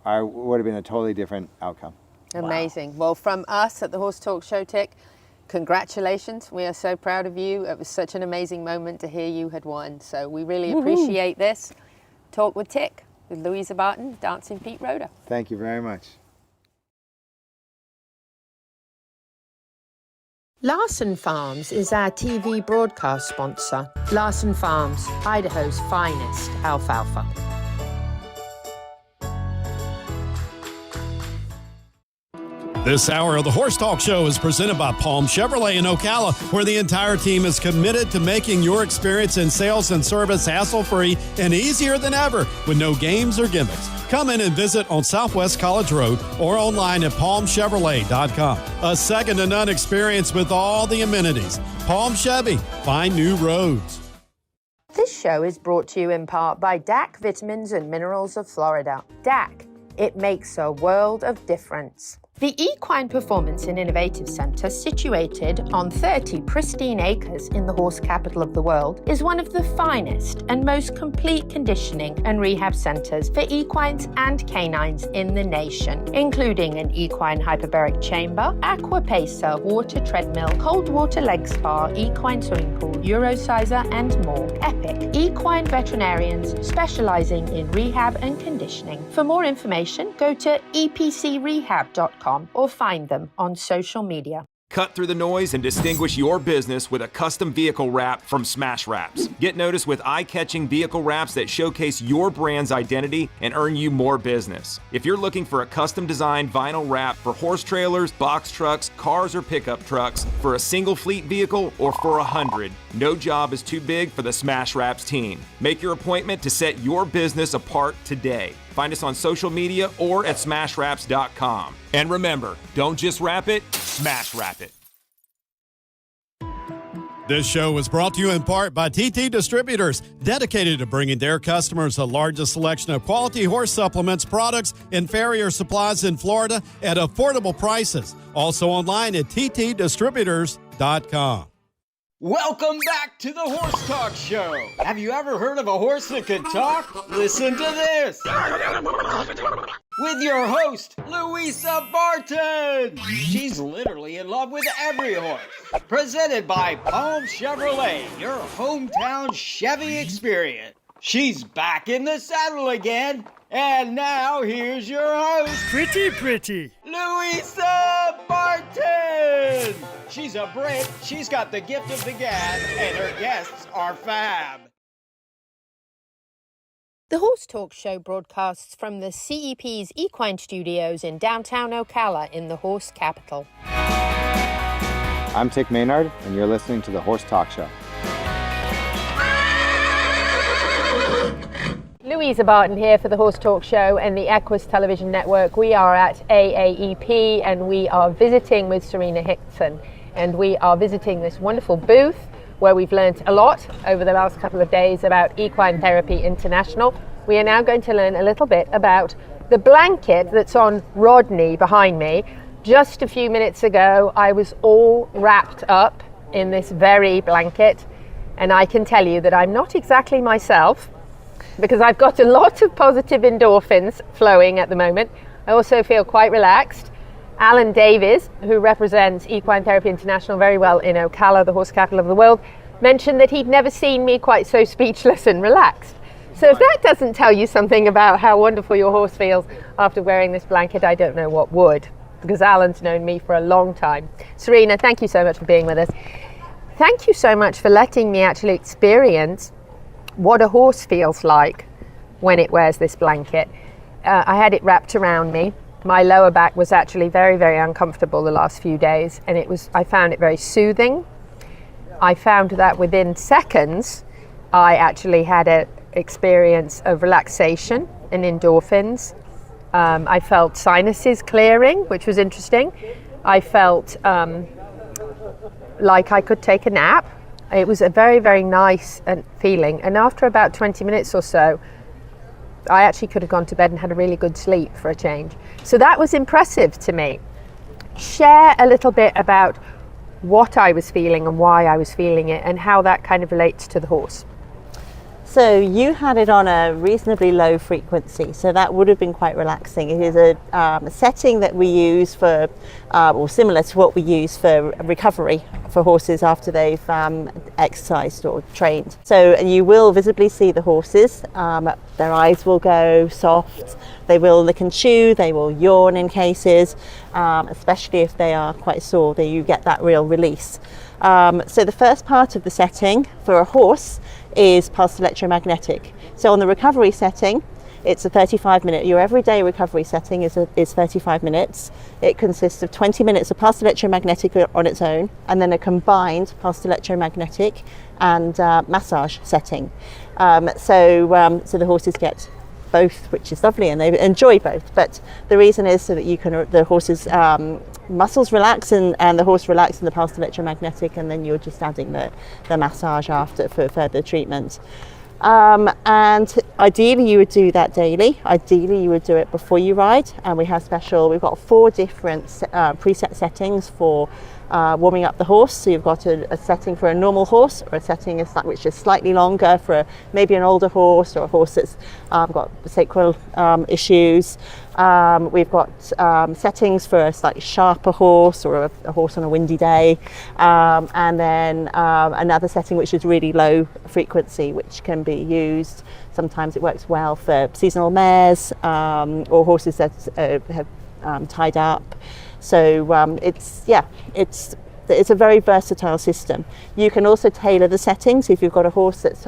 would have been a totally different outcome. Amazing. Wow. Well, from us at the Horse Talk Show, Tik, congratulations. We are so proud of you. It was such an amazing moment to hear you had won. So we really appreciate this. Talk with Tik, with Louisa Barton, Dancing Pete Roeder. Thank you very much. Larson Farms is our TV broadcast sponsor. Larson Farms, Idaho's finest alfalfa. This hour of the Horse Talk Show is presented by Palm Chevrolet in Ocala, where the entire team is committed to making your experience in sales and service hassle-free and easier than ever with no games or gimmicks. Come in and visit on Southwest College Road or online at palmchevrolet.com. A second-to-none experience with all the amenities. Palm Chevy, find new roads. This show is brought to you in part by DAC Vitamins and Minerals of Florida. DAC, it makes a world of difference. The Equine Performance and Innovative Center, situated on 30 pristine acres in the horse capital of the world, is one of the finest and most complete conditioning and rehab centers for equines and canines in the nation, including an equine hyperbaric chamber, aqua pacer, water treadmill, cold water leg spa, equine swimming pool, Eurosizer, and more. Epic equine veterinarians specializing in rehab and conditioning. For more information, go to epcrehab.com or find them on social media. Cut through the noise and distinguish your business with a custom vehicle wrap from Smash Wraps. Get noticed with eye-catching vehicle wraps that showcase your brand's identity and earn you more business. If you're looking for a custom designed vinyl wrap for horse trailers, box trucks, cars, or pickup trucks, for a single fleet vehicle, or for 100, no job is too big for the Smash Wraps team. Make your appointment to set your business apart today. Find us on social media or at smashwraps.com. And remember, don't just wrap it, smash wrap it. This show was brought to you in part by TT Distributors, dedicated to bringing their customers the largest selection of quality horse supplements, products, and farrier supplies in Florida at affordable prices. Also online at ttdistributors.com. Welcome back to the Horse Talk Show. Have you ever heard of a horse that can talk? Listen to this. With your host, Louisa Barton. She's literally in love with every horse. Presented by Palm Chevrolet, your hometown Chevy experience. She's back in the saddle again. And now here's your host, Pretty. Louisa Barton. She's a Brit, she's got the gift of the gab, and her guests are fab. The Horse Talk Show broadcasts from the CEP's Equine Studios in downtown Ocala in the horse capital. I'm Tik Maynard, and you're listening to the Horse Talk Show. Louisa Barton here for the Horse Talk Show and the Equus Television Network. We are at AAEP and we are visiting with Serena Hickson. And we are visiting this wonderful booth where we've learnt a lot over the last couple of days about Equine Therapy International. We are now going to learn a little bit about the blanket that's on Rodney behind me. Just a few minutes ago, I was all wrapped up in this very blanket. And I can tell you that I'm not exactly myself, because I've got a lot of positive endorphins flowing at the moment. I also feel quite relaxed. Alan Davies, who represents Equine Therapy International very well in Ocala, the horse capital of the world, mentioned that he'd never seen me quite so speechless and relaxed. So if that doesn't tell you something about how wonderful your horse feels after wearing this blanket, I don't know what would, because Alan's known me for a long time. Serena, thank you so much for being with us. Thank you so much for letting me actually experience what a horse feels like when it wears this blanket. I had it wrapped around me. My lower back was actually very, very uncomfortable the last few days, and I found it very soothing. I found that within seconds, I actually had an experience of relaxation and endorphins. I felt sinuses clearing, which was interesting. I felt like I could take a nap. It was a very, very nice feeling. And after about 20 minutes or so, I actually could have gone to bed and had a really good sleep for a change. So that was impressive to me. Share a little bit about what I was feeling and why I was feeling it and how that kind of relates to the horse. So you had it on a reasonably low frequency, so that would have been quite relaxing. It is a setting that we use for, or similar to what we use for recovery for horses after they've exercised or trained. So you will visibly see the horses. Their eyes will go soft. They will lick and chew. They will yawn in cases, especially if they are quite sore. You get that real release. So the first part of the setting for a horse is pulsed electromagnetic. So on the recovery setting, it's a 35-minute. Your everyday recovery setting is 35 minutes. It consists of 20 minutes of pulsed electromagnetic on its own, and then a combined pulsed electromagnetic and massage setting. So the horses get both, which is lovely, and they enjoy both. But the reason is so that the horses muscles relax and the horse relax in the pulsed electromagnetic, and then you're just adding the massage after for further treatment. And ideally you would do that daily. Ideally you would do it before you ride, and we've got 4 different preset settings for warming up the horse. So you've got a setting for a normal horse, or a setting which is slightly longer for maybe an older horse or a horse that's got sacral issues. We've got settings for a slightly sharper horse or a horse on a windy day, and then another setting which is really low frequency, which can be used. Sometimes it works well for seasonal mares or horses that have tied up. So it's a very versatile system. You can also tailor the settings. If you've got a horse that's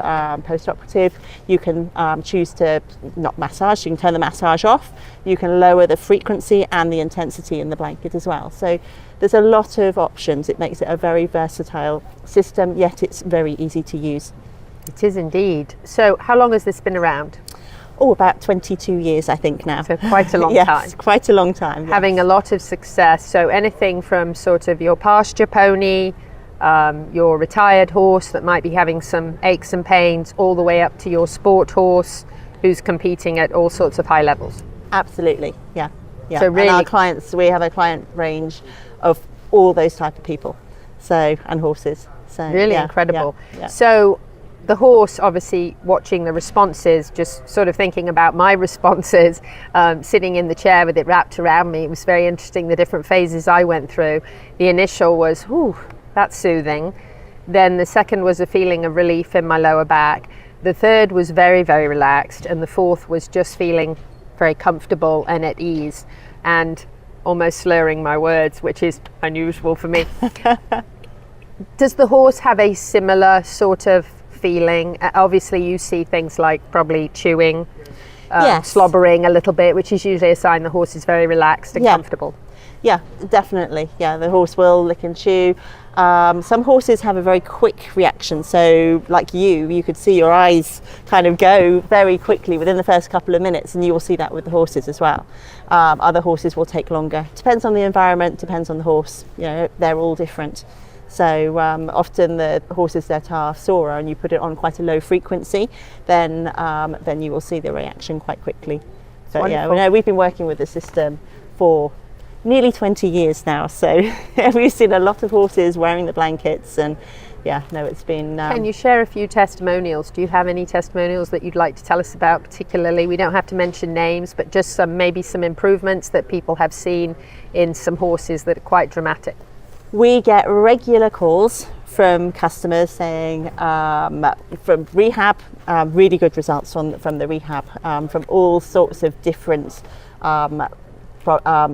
post-operative, you can choose to not massage. You can turn the massage off. You can lower the frequency and the intensity in the blanket as well. So there's a lot of options. It makes it a very versatile system, yet it's very easy to use. It is indeed. So how long has this been around? Oh, about 22 years, I think now. So quite a long yes, time. Quite a long time. Yes. Having a lot of success. So anything from sort of your pasture pony, your retired horse that might be having some aches and pains, all the way up to your sport horse who's competing at all sorts of high levels. Absolutely, yeah. So really, and our clients, we have a client range of all those type of people, and horses. So really incredible. Yeah. So the horse, obviously watching the responses, just sort of thinking about my responses, sitting in the chair with it wrapped around me, it was very interesting the different phases I went through. The initial was, whew, that's soothing. Then the second was a feeling of relief in my lower back. The third was very, very relaxed. And the fourth was just feeling very comfortable and at ease and almost slurring my words, which is unusual for me. Does the horse have a similar sort of feeling? Obviously you see things like probably chewing, slobbering a little bit, which is usually a sign the horse is very relaxed and comfortable. Yeah, definitely. Yeah, the horse will lick and chew. Some horses have a very quick reaction. So like you could see your eyes kind of go very quickly within the first couple of minutes, and you will see that with the horses as well. Other horses will take longer. Depends on the environment, depends on the horse. You know, they're all different. So often the horses that are sorer and you put it on quite a low frequency, then you will see the reaction quite quickly. But yeah, we've been working with the system for nearly 20 years now, so we've seen a lot of horses wearing the blankets, and it's been... Can you share a few testimonials? Do you have any testimonials that you'd like to tell us about particularly? We don't have to mention names, but just maybe some improvements that people have seen in some horses that are quite dramatic. We get regular calls from customers saying from rehab, really good results from the rehab, from all sorts of different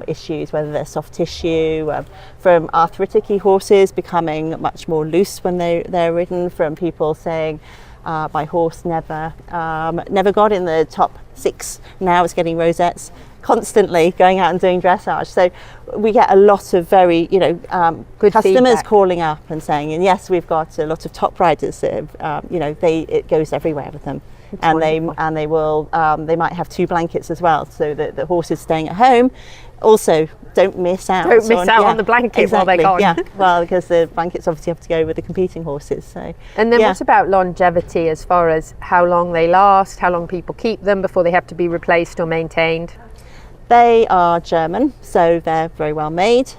issues, whether they're soft tissue, from arthritic horses becoming much more loose when they're ridden, from people saying my horse never got in the top 6, now it's getting rosettes, constantly going out and doing dressage. So we get a lot of very good customers feedback, calling up and saying, and yes, we've got a lot of top riders, it goes everywhere with them. And they will they might have 2 blankets as well, so that the horse is staying at home also don't miss out on the blanket while they're gone. Well, because the blankets obviously have to go with the competing horses. So and then what about longevity, as far as how long they last, how long people keep them before they have to be replaced or maintained? They are German, so they're very well made,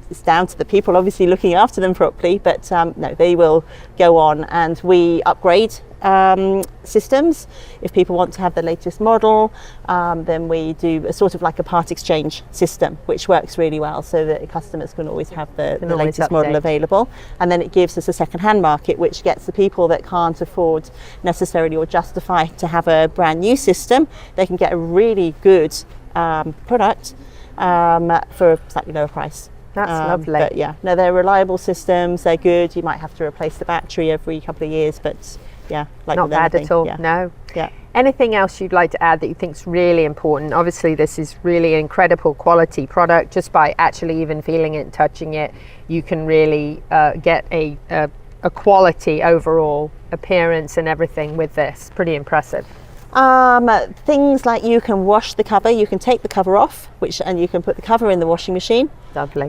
it's down to the people obviously looking after them properly, but no, they will go on, and we upgrade systems. If people want to have the latest model, then we do a sort of like a part exchange system, which works really well, so that customers can always have the latest model available. And then it gives us a second-hand market, which gets the people that can't afford necessarily or justify to have a brand new system, they can get a really good product for a slightly lower price. That's lovely. But no, they're reliable systems, they're good. You might have to replace the battery every couple of years, but not bad at all. No. Yeah. Anything else you'd like to add that you think is really important? Obviously this is really incredible quality product. Just by actually even feeling it and touching it, you can really get a quality overall appearance and everything with this. Pretty impressive. Things like you can wash the cover, you can take the cover off, and you can put the cover in the washing machine. Lovely.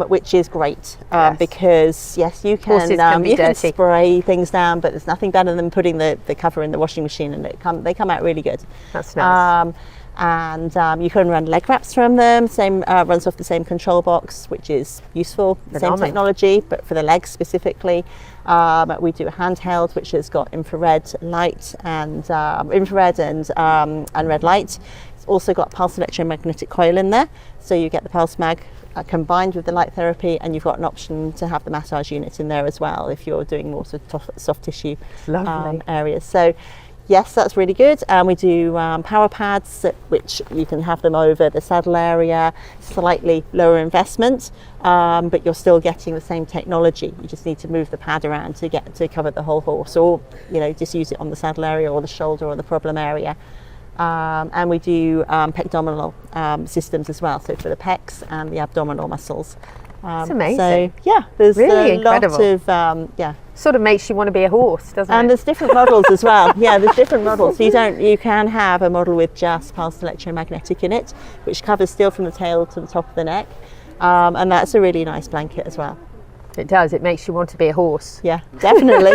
Which is great, because you can spray things down, but there's nothing better than putting the cover in the washing machine, and they come out really good. That's nice. And you can run leg wraps from them, runs off the same control box, which is useful. Same technology, but for the legs specifically. We do a handheld which has got infrared light and infrared and red light. It's also got pulse electromagnetic coil in there, so you get the pulse mag combined with the light therapy, and you've got an option to have the massage unit in there as well if you're doing more sort of soft tissue areas. So Yes, that's really good. And we do power pads, which you can have them over the saddle area, slightly lower investment, but you're still getting the same technology. You just need to move the pad around to cover the whole horse, or just use it on the saddle area or the shoulder or the problem area. And we do pectominal systems as well, so for the pecs and the abdominal muscles. That's amazing. So yeah, there's really a incredible. lot of Sort of makes you want to be a horse, doesn't it? And there's different models as well. Yeah, there's different models. You can have a model with just pulsed electromagnetic in it, which covers still from the tail to the top of the neck, and that's a really nice blanket as well. It does. It makes you want to be a horse. Yeah, definitely.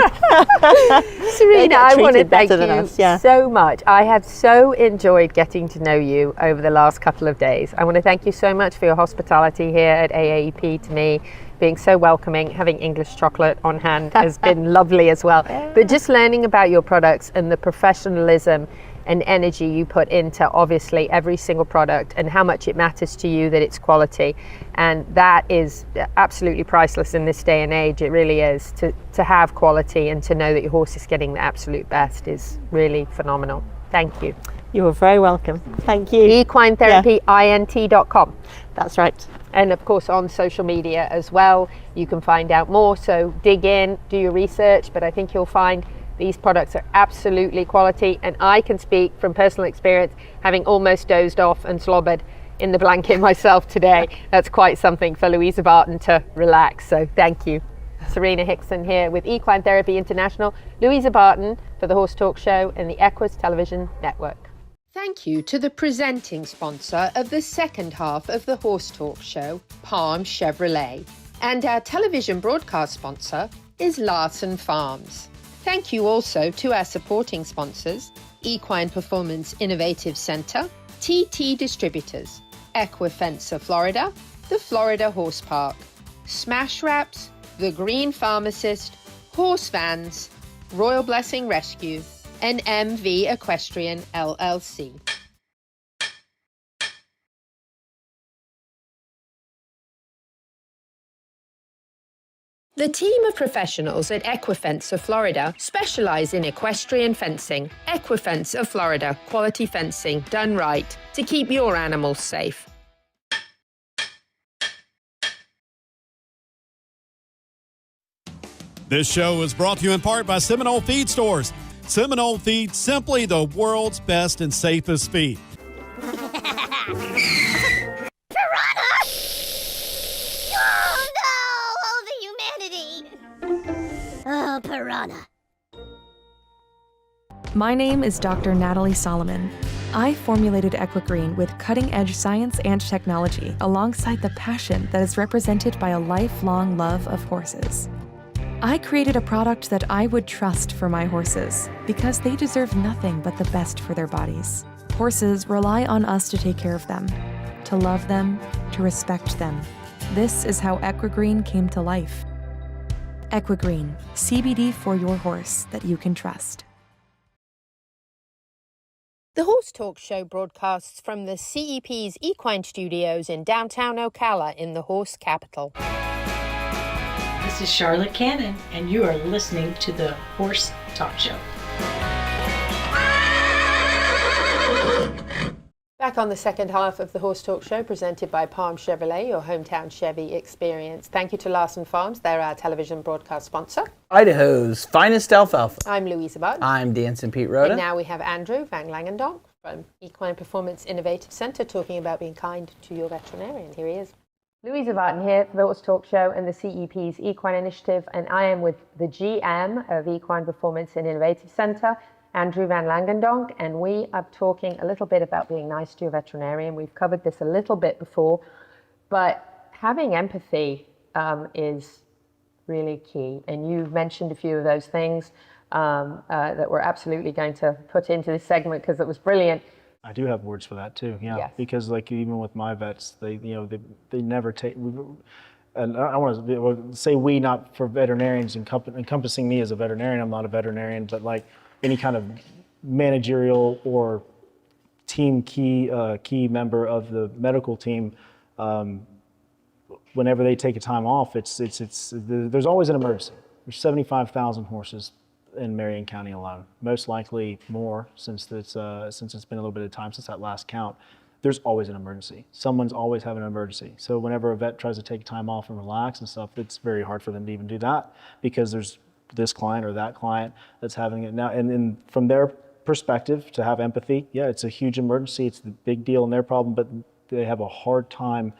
Serena, I want to thank you us, yeah. so much. I have so enjoyed getting to know you over the last couple of days. I want to thank you so much for your hospitality here at AAEP to me, being so welcoming. Having English chocolate on hand has been lovely as well. But just learning about your products and the professionalism and energy you put into obviously every single product, and how much it matters to you that it's quality, and that is absolutely priceless in this day and age. It really is. To have quality and to know that your horse is getting the absolute best is really phenomenal. Thank you. You're very welcome. Thank you. equinetherapyint.com. That's right. And of course on social media as well, you can find out more, so dig in, do your research, but I think you'll find these products are absolutely quality, and I can speak from personal experience, having almost dozed off and slobbered in the blanket myself today. That's quite something for Louisa Barton to relax, so thank you. Serena Hickson here with Equine Therapy International, Louisa Barton for the Horse Talk Show and the Equus Television Network. Thank you to the presenting sponsor of the second half of the Horse Talk Show, Palm Chevrolet. And our television broadcast sponsor is Larson Farms. Thank you also to our supporting sponsors, Equine Performance Innovative Center, TT Distributors, Equifencer Florida, the Florida Horse Park, Smash Wraps, The Green Pharmacist, Horse Vans, Royal Blessing Rescue, and MV Equestrian LLC. The team of professionals at Equifence of Florida specialize in equestrian fencing. Equifence of Florida, quality fencing done right to keep your animals safe. This show is brought to you in part by Seminole Feed Stores. Seminole Feed, simply the world's best and safest feed. Oh, piranha. My name is Dr. Natalie Solomon. I formulated Equigreen with cutting-edge science and technology alongside the passion that is represented by a lifelong love of horses. I created a product that I would trust for my horses because they deserve nothing but the best for their bodies. Horses rely on us to take care of them, to love them, to respect them. This is how Equigreen came to life. Equigreen, CBD for your horse that you can trust. The Horse Talk Show broadcasts from the CEP's Equine Studios in downtown Ocala in the horse capital. This is Charlotte Cannon, and you are listening to the Horse Talk Show. Back on the second half of the Horse Talk Show, presented by Palm Chevrolet, your hometown Chevy experience. Thank you to Larson Farms. They're our television broadcast sponsor. Idaho's finest alfalfa. I'm Louisa Barton. I'm Dancing Pete Rhoda. And now we have Andrew Vanlangendonck from Equine Performance Innovative Center talking about being kind to your veterinarian. Here he is. Louisa Barton here for the Horse Talk Show and the CEP's Equine Initiative, and I am with the GM of Equine Performance and Innovative Center, Andrew Vanlangendonck, and we are talking a little bit about being nice to your veterinarian. We've covered this a little bit before, but having empathy is really key. And you've mentioned a few of those things that we're absolutely going to put into this segment because it was brilliant. I do have words for that too, yeah. Yes. Because like even with my vets, they never take. And I want to say we, not for veterinarians, encompassing me as a veterinarian. I'm not a veterinarian, but like any kind of managerial or team key member of the medical team, whenever they take a time off, there's always an emergency. There's 75,000 horses in Marion County alone. Most likely more since it's been a little bit of time since that last count. There's always an emergency. Someone's always having an emergency. So whenever a vet tries to take time off and relax and stuff, it's very hard for them to even do that because there's this client or that client that's having it now. And from their perspective, to have empathy, yeah, it's a huge emergency. It's the big deal in their problem, but they have a hard time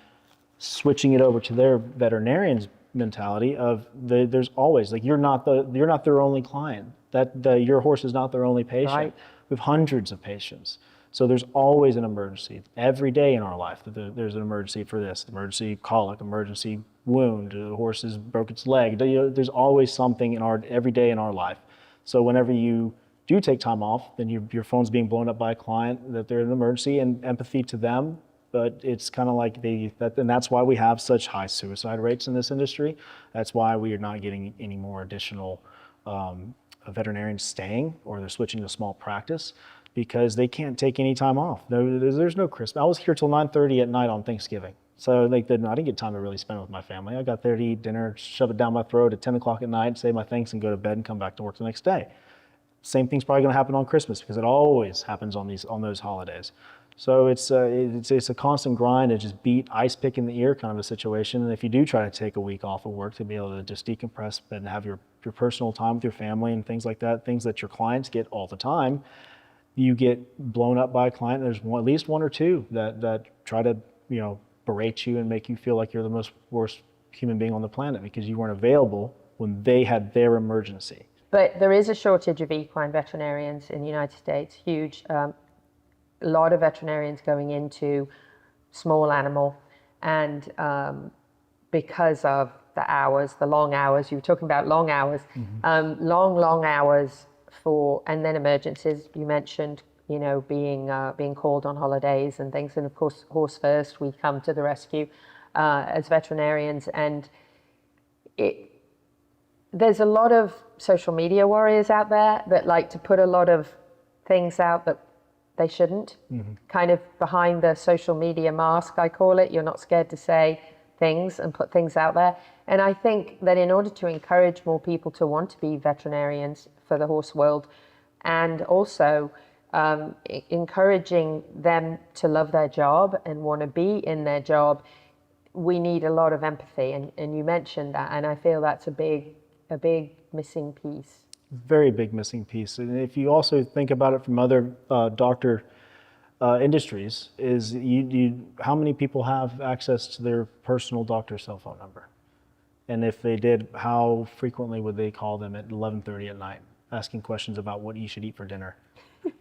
switching it over to their veterinarian's mentality of there's always, like, you're not their only client. Your horse is not their only patient. Right. We have hundreds of patients. So there's always an emergency. Every day in our life, there's an emergency for this, emergency colic, emergency wound, the horse has broke its leg. There's always something every day in our life. So whenever you do take time off, then your phone's being blown up by a client, that they're in an emergency, and empathy to them. But it's kind of like and that's why we have such high suicide rates in this industry. That's why we are not getting any more additional veterinarians staying, or they're switching to small practice, because they can't take any time off. There's no Christmas. I was here till 9:30 at night on Thanksgiving. So I didn't get time to really spend with my family. I got there to eat dinner, shove it down my throat at 10 o'clock at night, say my thanks, and go to bed and come back to work the next day. Same thing's probably going to happen on Christmas, because it always happens on those holidays. So it's a constant grind and just ice pick in the ear kind of a situation. And if you do try to take a week off of work to be able to just decompress and have your personal time with your family and things like that, things that your clients get all the time, you get blown up by a client. There's at least one or two that try to berate you and make you feel like you're the worst human being on the planet because you weren't available when they had their emergency. But there is a shortage of equine veterinarians in the United States, huge. A lot of veterinarians going into small animal, and because of the long hours, you were talking about long hours, long hours and then emergencies. You mentioned, being called on holidays and things, and of course, horse first, we come to the rescue as veterinarians, and there's a lot of social media warriors out there that like to put a lot of things out that they shouldn't, kind of behind the social media mask, I call it. You're not scared to say things and put things out there. And I think that in order to encourage more people to want to be veterinarians for the horse world, and also encouraging them to love their job and want to be in their job, we need a lot of empathy. And you mentioned that, and I feel that's a big missing piece. Very big missing piece. And if you also think about it from other doctor industries, is how many people have access to their personal doctor's cell phone number? And if they did, how frequently would they call them at 11:30 at night, asking questions about what you should eat for dinner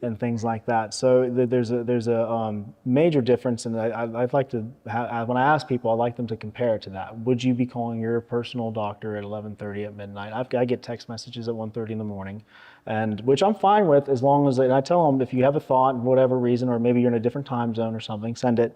and things like that? So there's a major difference, and I'd like to when I ask people, I like them to compare it to that. Would you be calling your personal doctor at 11:30 at midnight? I get text messages at 1:30 in the morning, and which I'm fine with, as long as I tell them, if you have a thought, for whatever reason, or maybe you're in a different time zone or something, send it.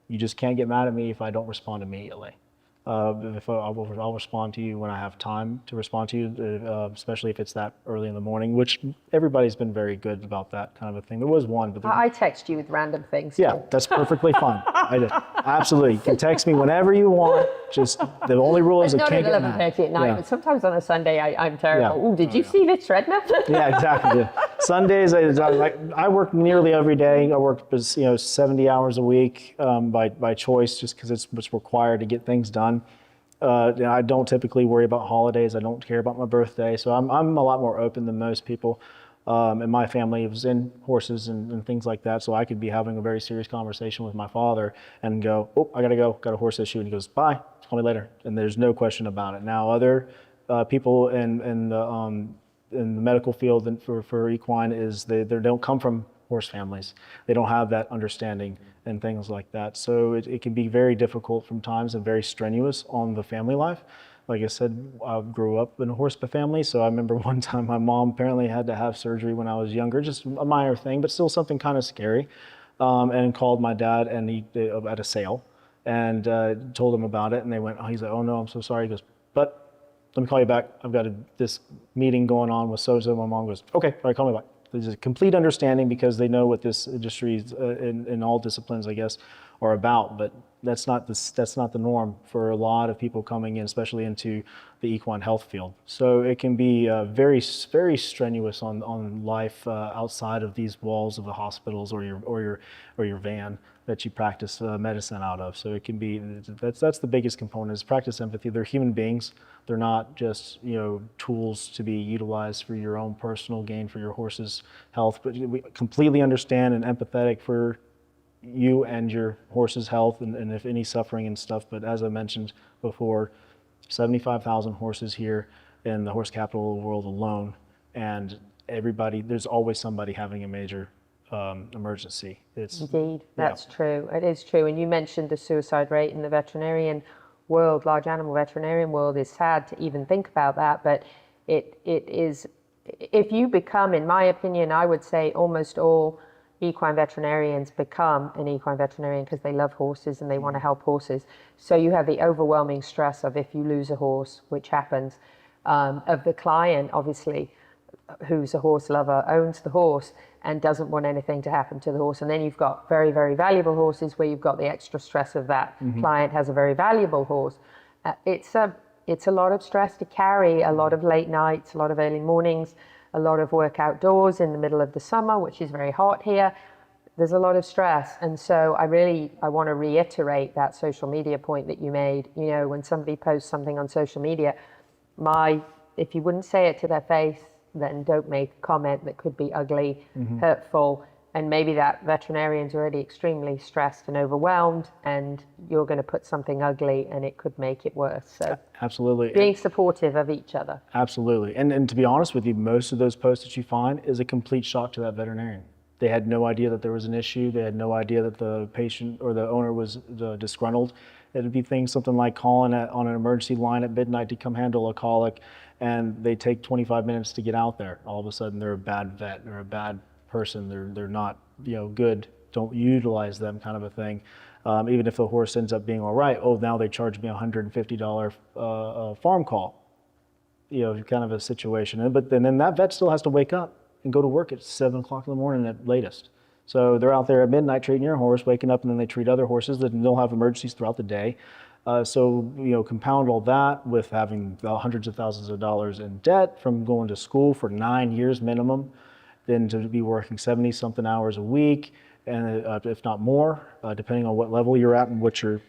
You just can't get mad at me if I don't respond immediately. I'll respond to you when I have time to respond to you, especially if it's that early in the morning, which everybody's been very good about that kind of a thing. There was one, but I text you with random things. Yeah, that's perfectly fine. I did. Absolutely. You can text me whenever you want. Just the only rule is it can't get mad. Not at 11:30 at night, but sometimes on a Sunday I'm terrible. Yeah. Oh, did you see this Redner? Yeah, exactly. Yeah. Sundays, I work nearly every day. I work 70 hours a week by choice, just because it's what's required to get things done. I don't typically worry about holidays. I don't care about my birthday, so I'm a lot more open than most people. And my family was in horses and things like that, so I could be having a very serious conversation with my father and go, "Oh, I gotta go, got a horse issue," and he goes, "Bye, call me later," and there's no question about it. Now, other people in the medical field and for equine is they don't come from horse families. They don't have that understanding and things like that. So it can be very difficult from times and very strenuous on the family life. Like I said, I grew up in a horse family, so I remember one time my mom apparently had to have surgery when I was younger, just a minor thing, but still something kind of scary, and called my dad and he at a sale and told him about it, and he's like, "Oh no, I'm so sorry." He goes, "But let me call you back. I've got this meeting going on with so-and-so." My mom goes, "Okay, all right, call me back." There's a complete understanding because they know what this industry in all disciplines, I guess, are about. But That's not the norm for a lot of people coming in, especially into the equine health field. So it can be very strenuous on life outside of these walls of the hospitals or your van that you practice medicine out of. So it can be, that's the biggest component, is practice empathy. They're human beings. They're not just tools to be utilized for your own personal gain for your horse's health, but we completely understand and empathetic for you and your horse's health and if any suffering and stuff. But as I mentioned before, 75,000 horses here in the horse capital of the world alone, and there's always somebody having a major emergency. Indeed, that's true. It is true. And you mentioned the suicide rate in the veterinarian world, large animal veterinarian world. Is sad to even think about that, but it is, if you become, in my opinion, I would say almost all equine veterinarians become an equine veterinarian because they love horses and they want to help horses. So you have the overwhelming stress of, if you lose a horse, which happens, of the client, obviously, who's a horse lover, owns the horse and doesn't want anything to happen to the horse. And then you've got very, very valuable horses where you've got the extra stress of that client has a very valuable horse. It's a lot of stress to carry, a lot of late nights, a lot of early mornings, a lot of work outdoors in the middle of the summer, which is very hot here. There's a lot of stress. And so I want to reiterate that social media point that you made. When somebody posts something on social media, if you wouldn't say it to their face, then don't make a comment that could be ugly, hurtful, and maybe that veterinarian's already extremely stressed and overwhelmed, and you're going to put something ugly and it could make it worse. So absolutely, being supportive of each other. Absolutely. And to be honest with you, most of those posts that you find is a complete shock to that veterinarian. They had no idea that there was an issue. They had no idea that the patient or the owner was disgruntled. It'd be something like calling on an emergency line at midnight to come handle a colic, and they take 25 minutes to get out there. All of a sudden they're a bad vet, they're a bad person, they're not good, don't utilize them, kind of a thing. Even if the horse ends up being all right, now they charge me $150 farm call, kind of a situation. But then that vet still has to wake up and go to work at 7 o'clock in the morning at latest. So they're out there at midnight treating your horse, waking up, and then they treat other horses that they'll have emergencies throughout the day. So compound all that with having hundreds of thousands of dollars in debt from going to school for 9 years minimum, then to be working 70-something hours a week, and if not more, depending on what level you're at and what your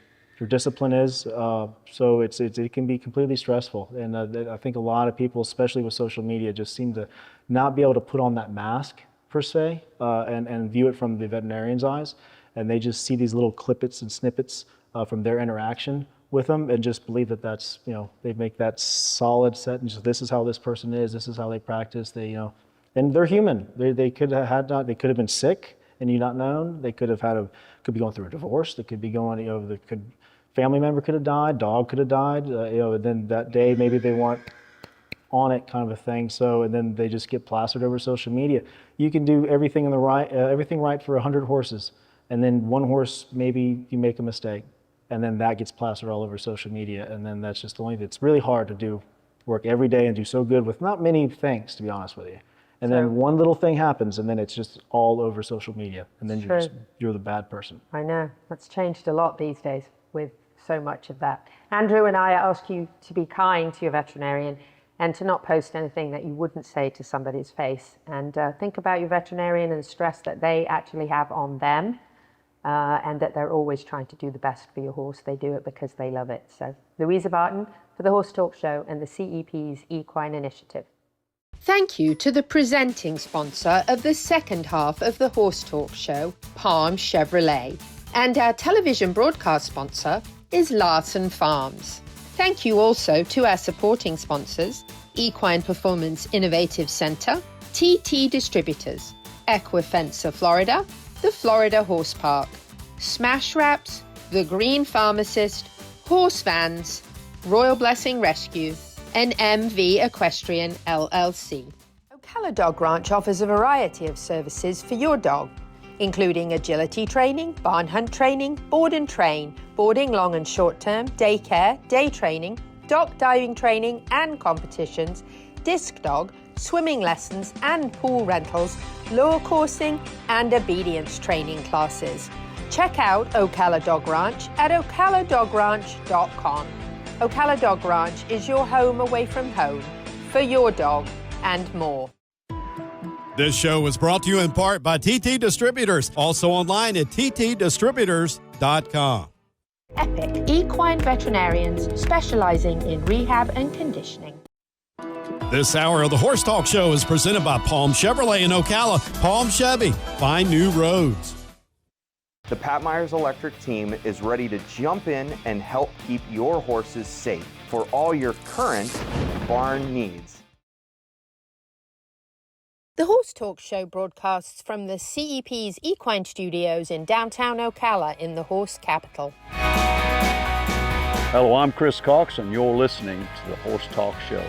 discipline is. So it can be completely stressful. And I think a lot of people, especially with social media, just seem to not be able to put on that mask, per se, and view it from the veterinarian's eyes. And they just see these little clippets and snippets from their interaction with them and just believe that that's, they make that solid set and just, this is how this person is, this is how they practice, and they're human. They could have been sick and you not known. They could be going through a divorce. They could be going, family member could have died, dog could have died, and then that day maybe they weren't on it, kind of a thing. So, and then they just get plastered over social media. You can do everything right for 100 horses, and then one horse, maybe you make a mistake, and then that gets plastered all over social media. And then that's just it's really hard to do work every day and do so good with not many things, to be honest with you. And then one little thing happens, and then it's just all over social media, and then you're the bad person. I know. That's changed a lot these days with so much of that. Andrew and I ask you to be kind to your veterinarian and to not post anything that you wouldn't say to somebody's face. And think about your veterinarian and the stress that they actually have on them, and that they're always trying to do the best for your horse. They do it because they love it. So, Louisa Barton for the Horse Talk Show and the CEP's Equine Initiative. Thank you to the presenting sponsor of the second half of the Horse Talk Show, Palm Chevrolet. And our television broadcast sponsor is Larson Farms. Thank you also to our supporting sponsors, Equine Performance Innovative Center, TT Distributors, Equifencer Florida, the Florida Horse Park, Smash Wraps, The Green Pharmacist, Horse Vans, Royal Blessing Rescue, and MV Equestrian LLC. Ocala Dog Ranch offers a variety of services for your dog, including agility training, barn hunt training, board and train, boarding long and short term, daycare, day training, dock diving training and competitions, disc dog, swimming lessons and pool rentals, lure coursing and obedience training classes. Check out Ocala Dog Ranch at ocaladogranch.com. Ocala Dog Ranch is your home away from home for your dog and more. This show was brought to you in part by TT Distributors, also online at ttdistributors.com. Epic equine veterinarians specializing in rehab and conditioning. This hour of the Horse Talk Show is presented by Palm Chevrolet in Ocala. Palm Chevy, find new roads. The Pat Myers Electric team is ready to jump in and help keep your horses safe for all your current barn needs. The Horse Talk Show broadcasts from the CEP's Equine Studios in downtown Ocala in the horse capital. Hello, I'm Chris Cox, and you're listening to the Horse Talk Show.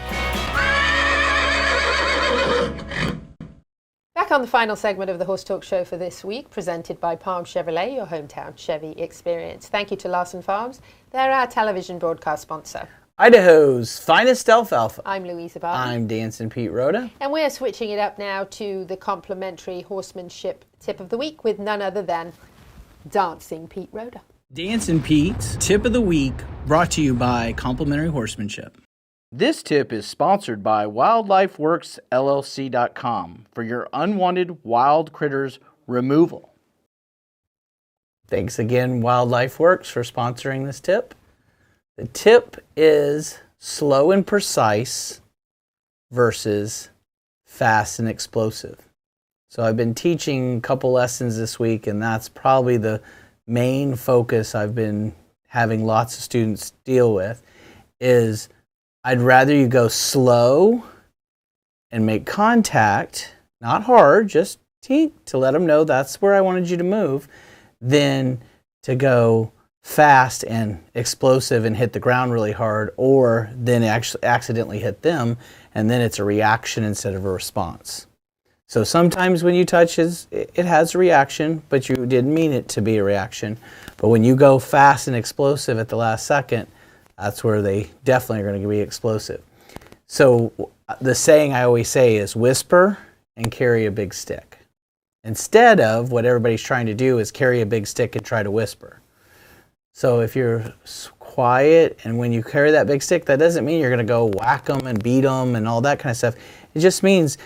Back on the final segment of the Horse Talk Show for this week, presented by Palm Chevrolet, your hometown Chevy experience. Thank you to Larson Farms. They're our television broadcast sponsor. Idaho's finest alfalfa. I'm Louisa Barton. I'm Dancing Pete Rhoda. And we're switching it up now to the Complementary Horsemanship Tip of the Week with none other than Dancing Pete Rhoda. Dancing Pete's Tip of the Week, brought to you by Complementary Horsemanship. This tip is sponsored by WildlifeWorksLLC.com for your unwanted wild critters removal. Thanks again, Wildlife Works, for sponsoring this tip. The tip is slow and precise versus fast and explosive. So I've been teaching a couple lessons this week, and that's probably the main focus I've been having lots of students deal with, is I'd rather you go slow and make contact, not hard, just to let them know that's where I wanted you to move, than to go fast and explosive and hit the ground really hard, or then actually accidentally hit them, and then it's a reaction instead of a response. So sometimes when you touch, it has a reaction, but you didn't mean it to be a reaction. But when you go fast and explosive at the last second, that's where they definitely are going to be explosive. So the saying I always say is whisper and carry a big stick. Instead of what everybody's trying to do is carry a big stick and try to whisper. So if you're quiet, and when you carry that big stick, that doesn't mean you're going to go whack them and beat them and all that kind of stuff. It just means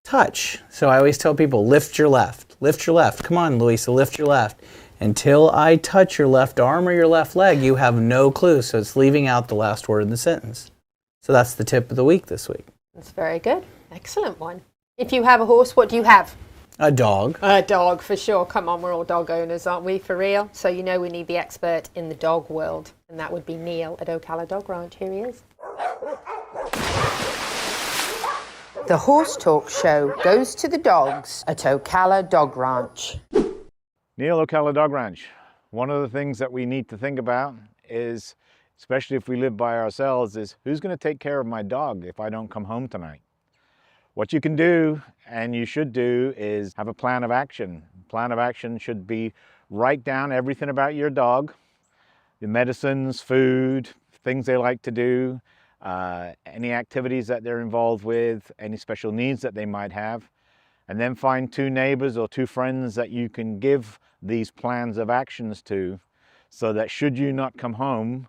touch. So I always tell people, lift your left. Lift your left. Come on, Louisa, lift your left. Until I touch your left arm or your left leg, you have no clue. So it's leaving out the last word in the sentence. So that's the tip of the week this week. That's very good. Excellent one. If you have a horse, what do you have? A dog. A dog, for sure. Come on, we're all dog owners, aren't we, for real? So you know we need the expert in the dog world, and that would be Neil at Ocala Dog Ranch. Here he is. The Horse Talk Show goes to the dogs at Ocala Dog Ranch. Neil, Ocala Dog Ranch. One of the things that we need to think about is, especially if we live by ourselves, is who's going to take care of my dog if I don't come home tonight? What you can do, and you should do, is have a plan of action. Plan of action should be write down everything about your dog, the medicines, food, things they like to do, any activities that they're involved with, any special needs that they might have, and then find 2 neighbors or 2 friends that you can give these plans of actions to, so that should you not come home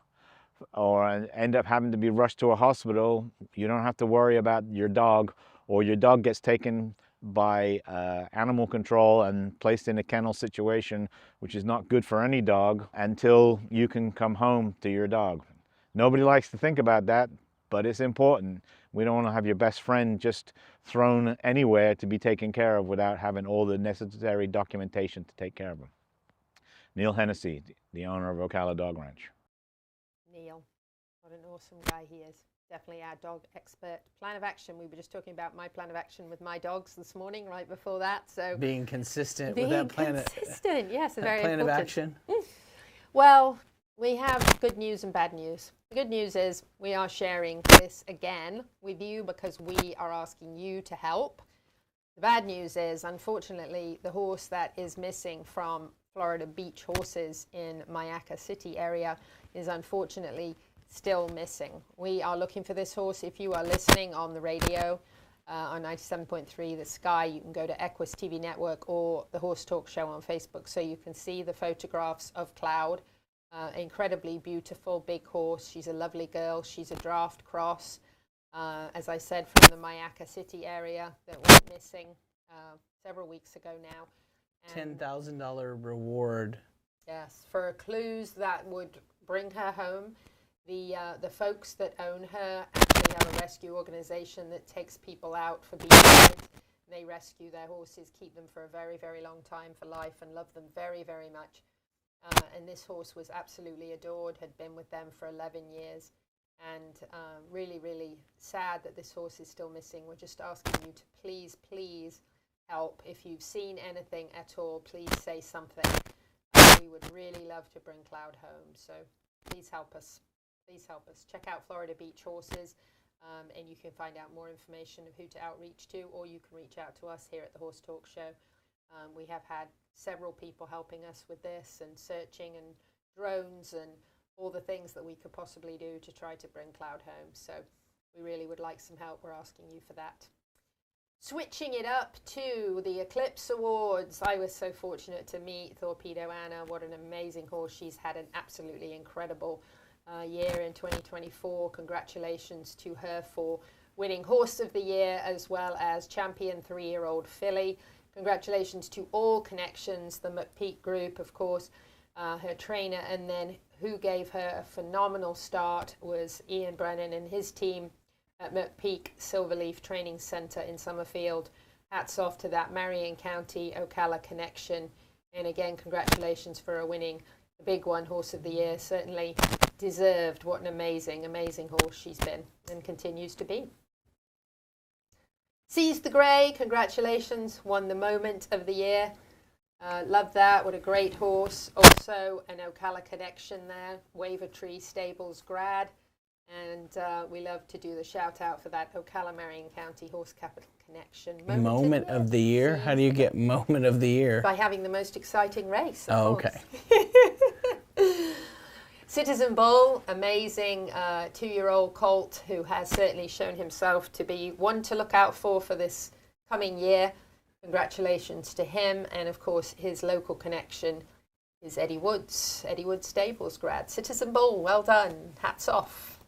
or end up having to be rushed to a hospital, you don't have to worry about your dog, or your dog gets taken by animal control and placed in a kennel situation, which is not good for any dog, until you can come home to your dog. Nobody likes to think about that, but it's important. We don't want to have your best friend just thrown anywhere to be taken care of without having all the necessary documentation to take care of them. Neil Hennessy, the owner of Ocala Dog Ranch. Neil, what an awesome guy he is. Definitely our dog expert. Plan of action. We were just talking about my plan of action with my dogs this morning, right before that. So being consistent with that plan. Consistent, yes, very plan important. Of action. Well, we have good news and bad news. The good news is we are sharing this again with you because we are asking you to help. The bad news is, unfortunately, the horse that is missing from Florida Beach Horses in Mayaca City area is unfortunately still missing. We are looking for this horse. If you are listening on the radio, on 97.3 The Sky. You can go to Equus TV Network or the Horse Talk Show on Facebook, so you can see the photographs of Cloud. Incredibly beautiful, big horse. She's a lovely girl. She's a draft cross, as I said, from the Mayaka City area that went missing several weeks ago now. $10,000 reward. Yes, for clues that would bring her home. The folks that own her actually have a rescue organization that takes people out for being good. They rescue their horses, keep them for a very, very long time for life, and love them very, very much. And this horse was absolutely adored, had been with them for 11 years. And really, really sad that this horse is still missing. We're just asking you to please, please help. If you've seen anything at all, please say something. We would really love to bring Cloud home. So please help us. Please help us. Check out Florida Beach Horses, and you can find out more information of who to outreach to, or you can reach out to us here at the Horse Talk Show. We have had several people helping us with this and searching and drones and all the things that we could possibly do to try to bring Cloud home. So we really would like some help. We're asking you for that. Switching it up to the Eclipse Awards. I was so fortunate to meet Torpedo Anna. What an amazing horse. She's had an absolutely incredible year in 2024. Congratulations to her for winning Horse of the Year as well as Champion 3-year-old filly. Congratulations to all connections, the McPeak Group, of course, her trainer, and then who gave her a phenomenal start was Ian Brennan and his team at McPeak Silverleaf Training Center in Summerfield. Hats off to that Marion County Ocala connection. And again, congratulations for her winning the big one, Horse of the Year. Certainly deserved. What an amazing, amazing horse she's been and continues to be. Seize the Grey, congratulations, won the Moment of the Year. Love that, what a great horse. Also an Ocala connection there, Wavertree Stables grad. And we love to do the shout out for that Ocala Marion County Horse Capital Connection. Moment of the Year? How do you get Moment of the Year? By having the most exciting race. Oh, okay. Citizen Bull, amazing 2-year-old colt who has certainly shown himself to be one to look out for this coming year. Congratulations to him, and of course his local connection is Eddie Woods Stables grad. Citizen Bull, well done, hats off.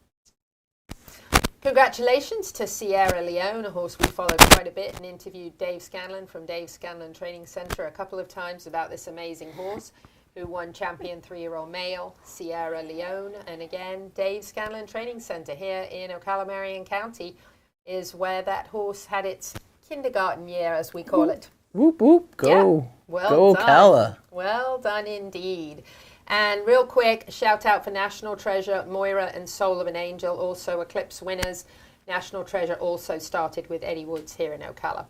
Congratulations to Sierra Leone, a horse we followed quite a bit and interviewed Dave Scanlon from Dave Scanlon Training Center a couple of times about this amazing horse who won Champion 3-year-old male, Sierra Leone. And again, Dave Scanlon Training Center here in Ocala Marion County is where that horse had its kindergarten year, as we call it. Whoop, whoop, go. Yeah. Well go done. Ocala. Well done indeed. And real quick, shout out for National Treasure, Moira and Soul of an Angel, also Eclipse winners. National Treasure also started with Eddie Woods here in Ocala.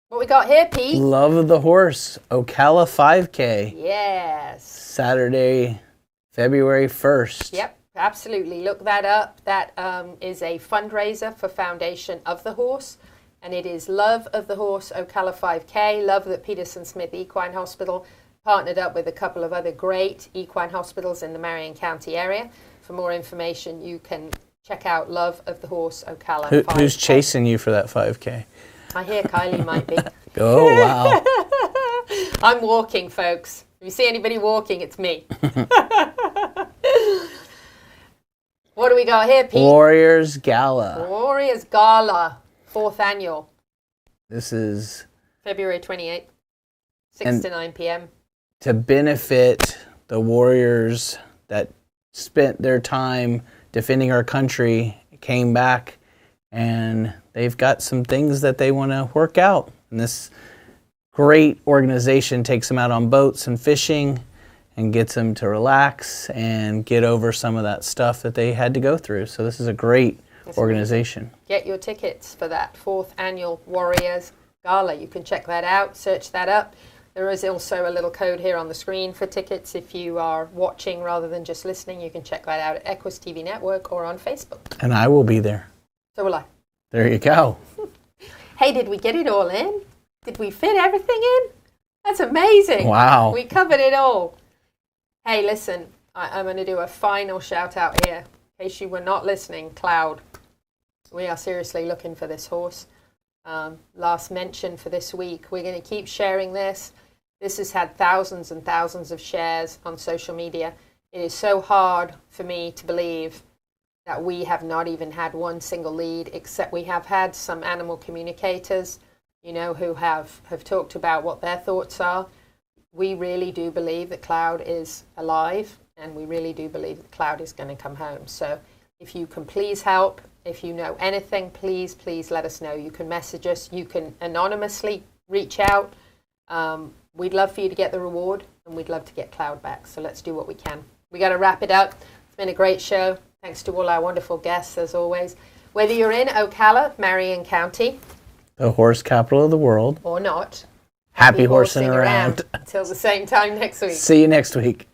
What we got here, Pete? Love of the Horse, Ocala 5K. Yes. Saturday, February 1st. Yep, absolutely. Look that up. That is a fundraiser for Foundation of the Horse. And it is Love of the Horse, Ocala 5K. Love that Peterson Smith Equine Hospital partnered up with a couple of other great equine hospitals in the Marion County area. For more information, you can check out Love of the Horse, Ocala 5K. Who's chasing you for that 5K? I hear Kylie might be. Oh, wow. I'm walking, folks. If you see anybody walking, it's me. What do we got here, Pete? Warriors Gala. Warriors Gala, 4th annual. This is February 28th, 6 to 9 p.m. To benefit the warriors that spent their time defending our country, came back, and they've got some things that they want to work out. And this great organization takes them out on boats and fishing and gets them to relax and get over some of that stuff that they had to go through. So this is a great organization. Get your tickets for that 4th annual Warriors Gala. You can check that out, search that up. There is also a little code here on the screen for tickets. If you are watching rather than just listening, you can check that out at Equus TV Network or on Facebook. And I will be there. So will I. There you go. Hey, did we get it all in? Did we fit everything in? That's amazing. Wow. We covered it all. Hey, listen, I'm going to do a final shout out here. In case you were not listening, Cloud, we are seriously looking for this horse. last mention for this week. We're going to keep sharing this. This has had thousands and thousands of shares on social media. It is so hard for me to believe that we have not even had one single lead, except we have had some animal communicators, you know, who have talked about what their thoughts are. We really do believe that Cloud is alive, and we really do believe that Cloud is going to come home. So if you can please help, if you know anything, please let us know. You can message us. You can anonymously reach out. We'd love for you to get the reward, and we'd love to get Cloud back. So let's do what we can. We got to wrap it up. It's been a great show. Thanks to all our wonderful guests, as always. Whether you're in Ocala, Marion County, the horse capital of the world, or not, happy horsing around. Until the same time next week. See you next week.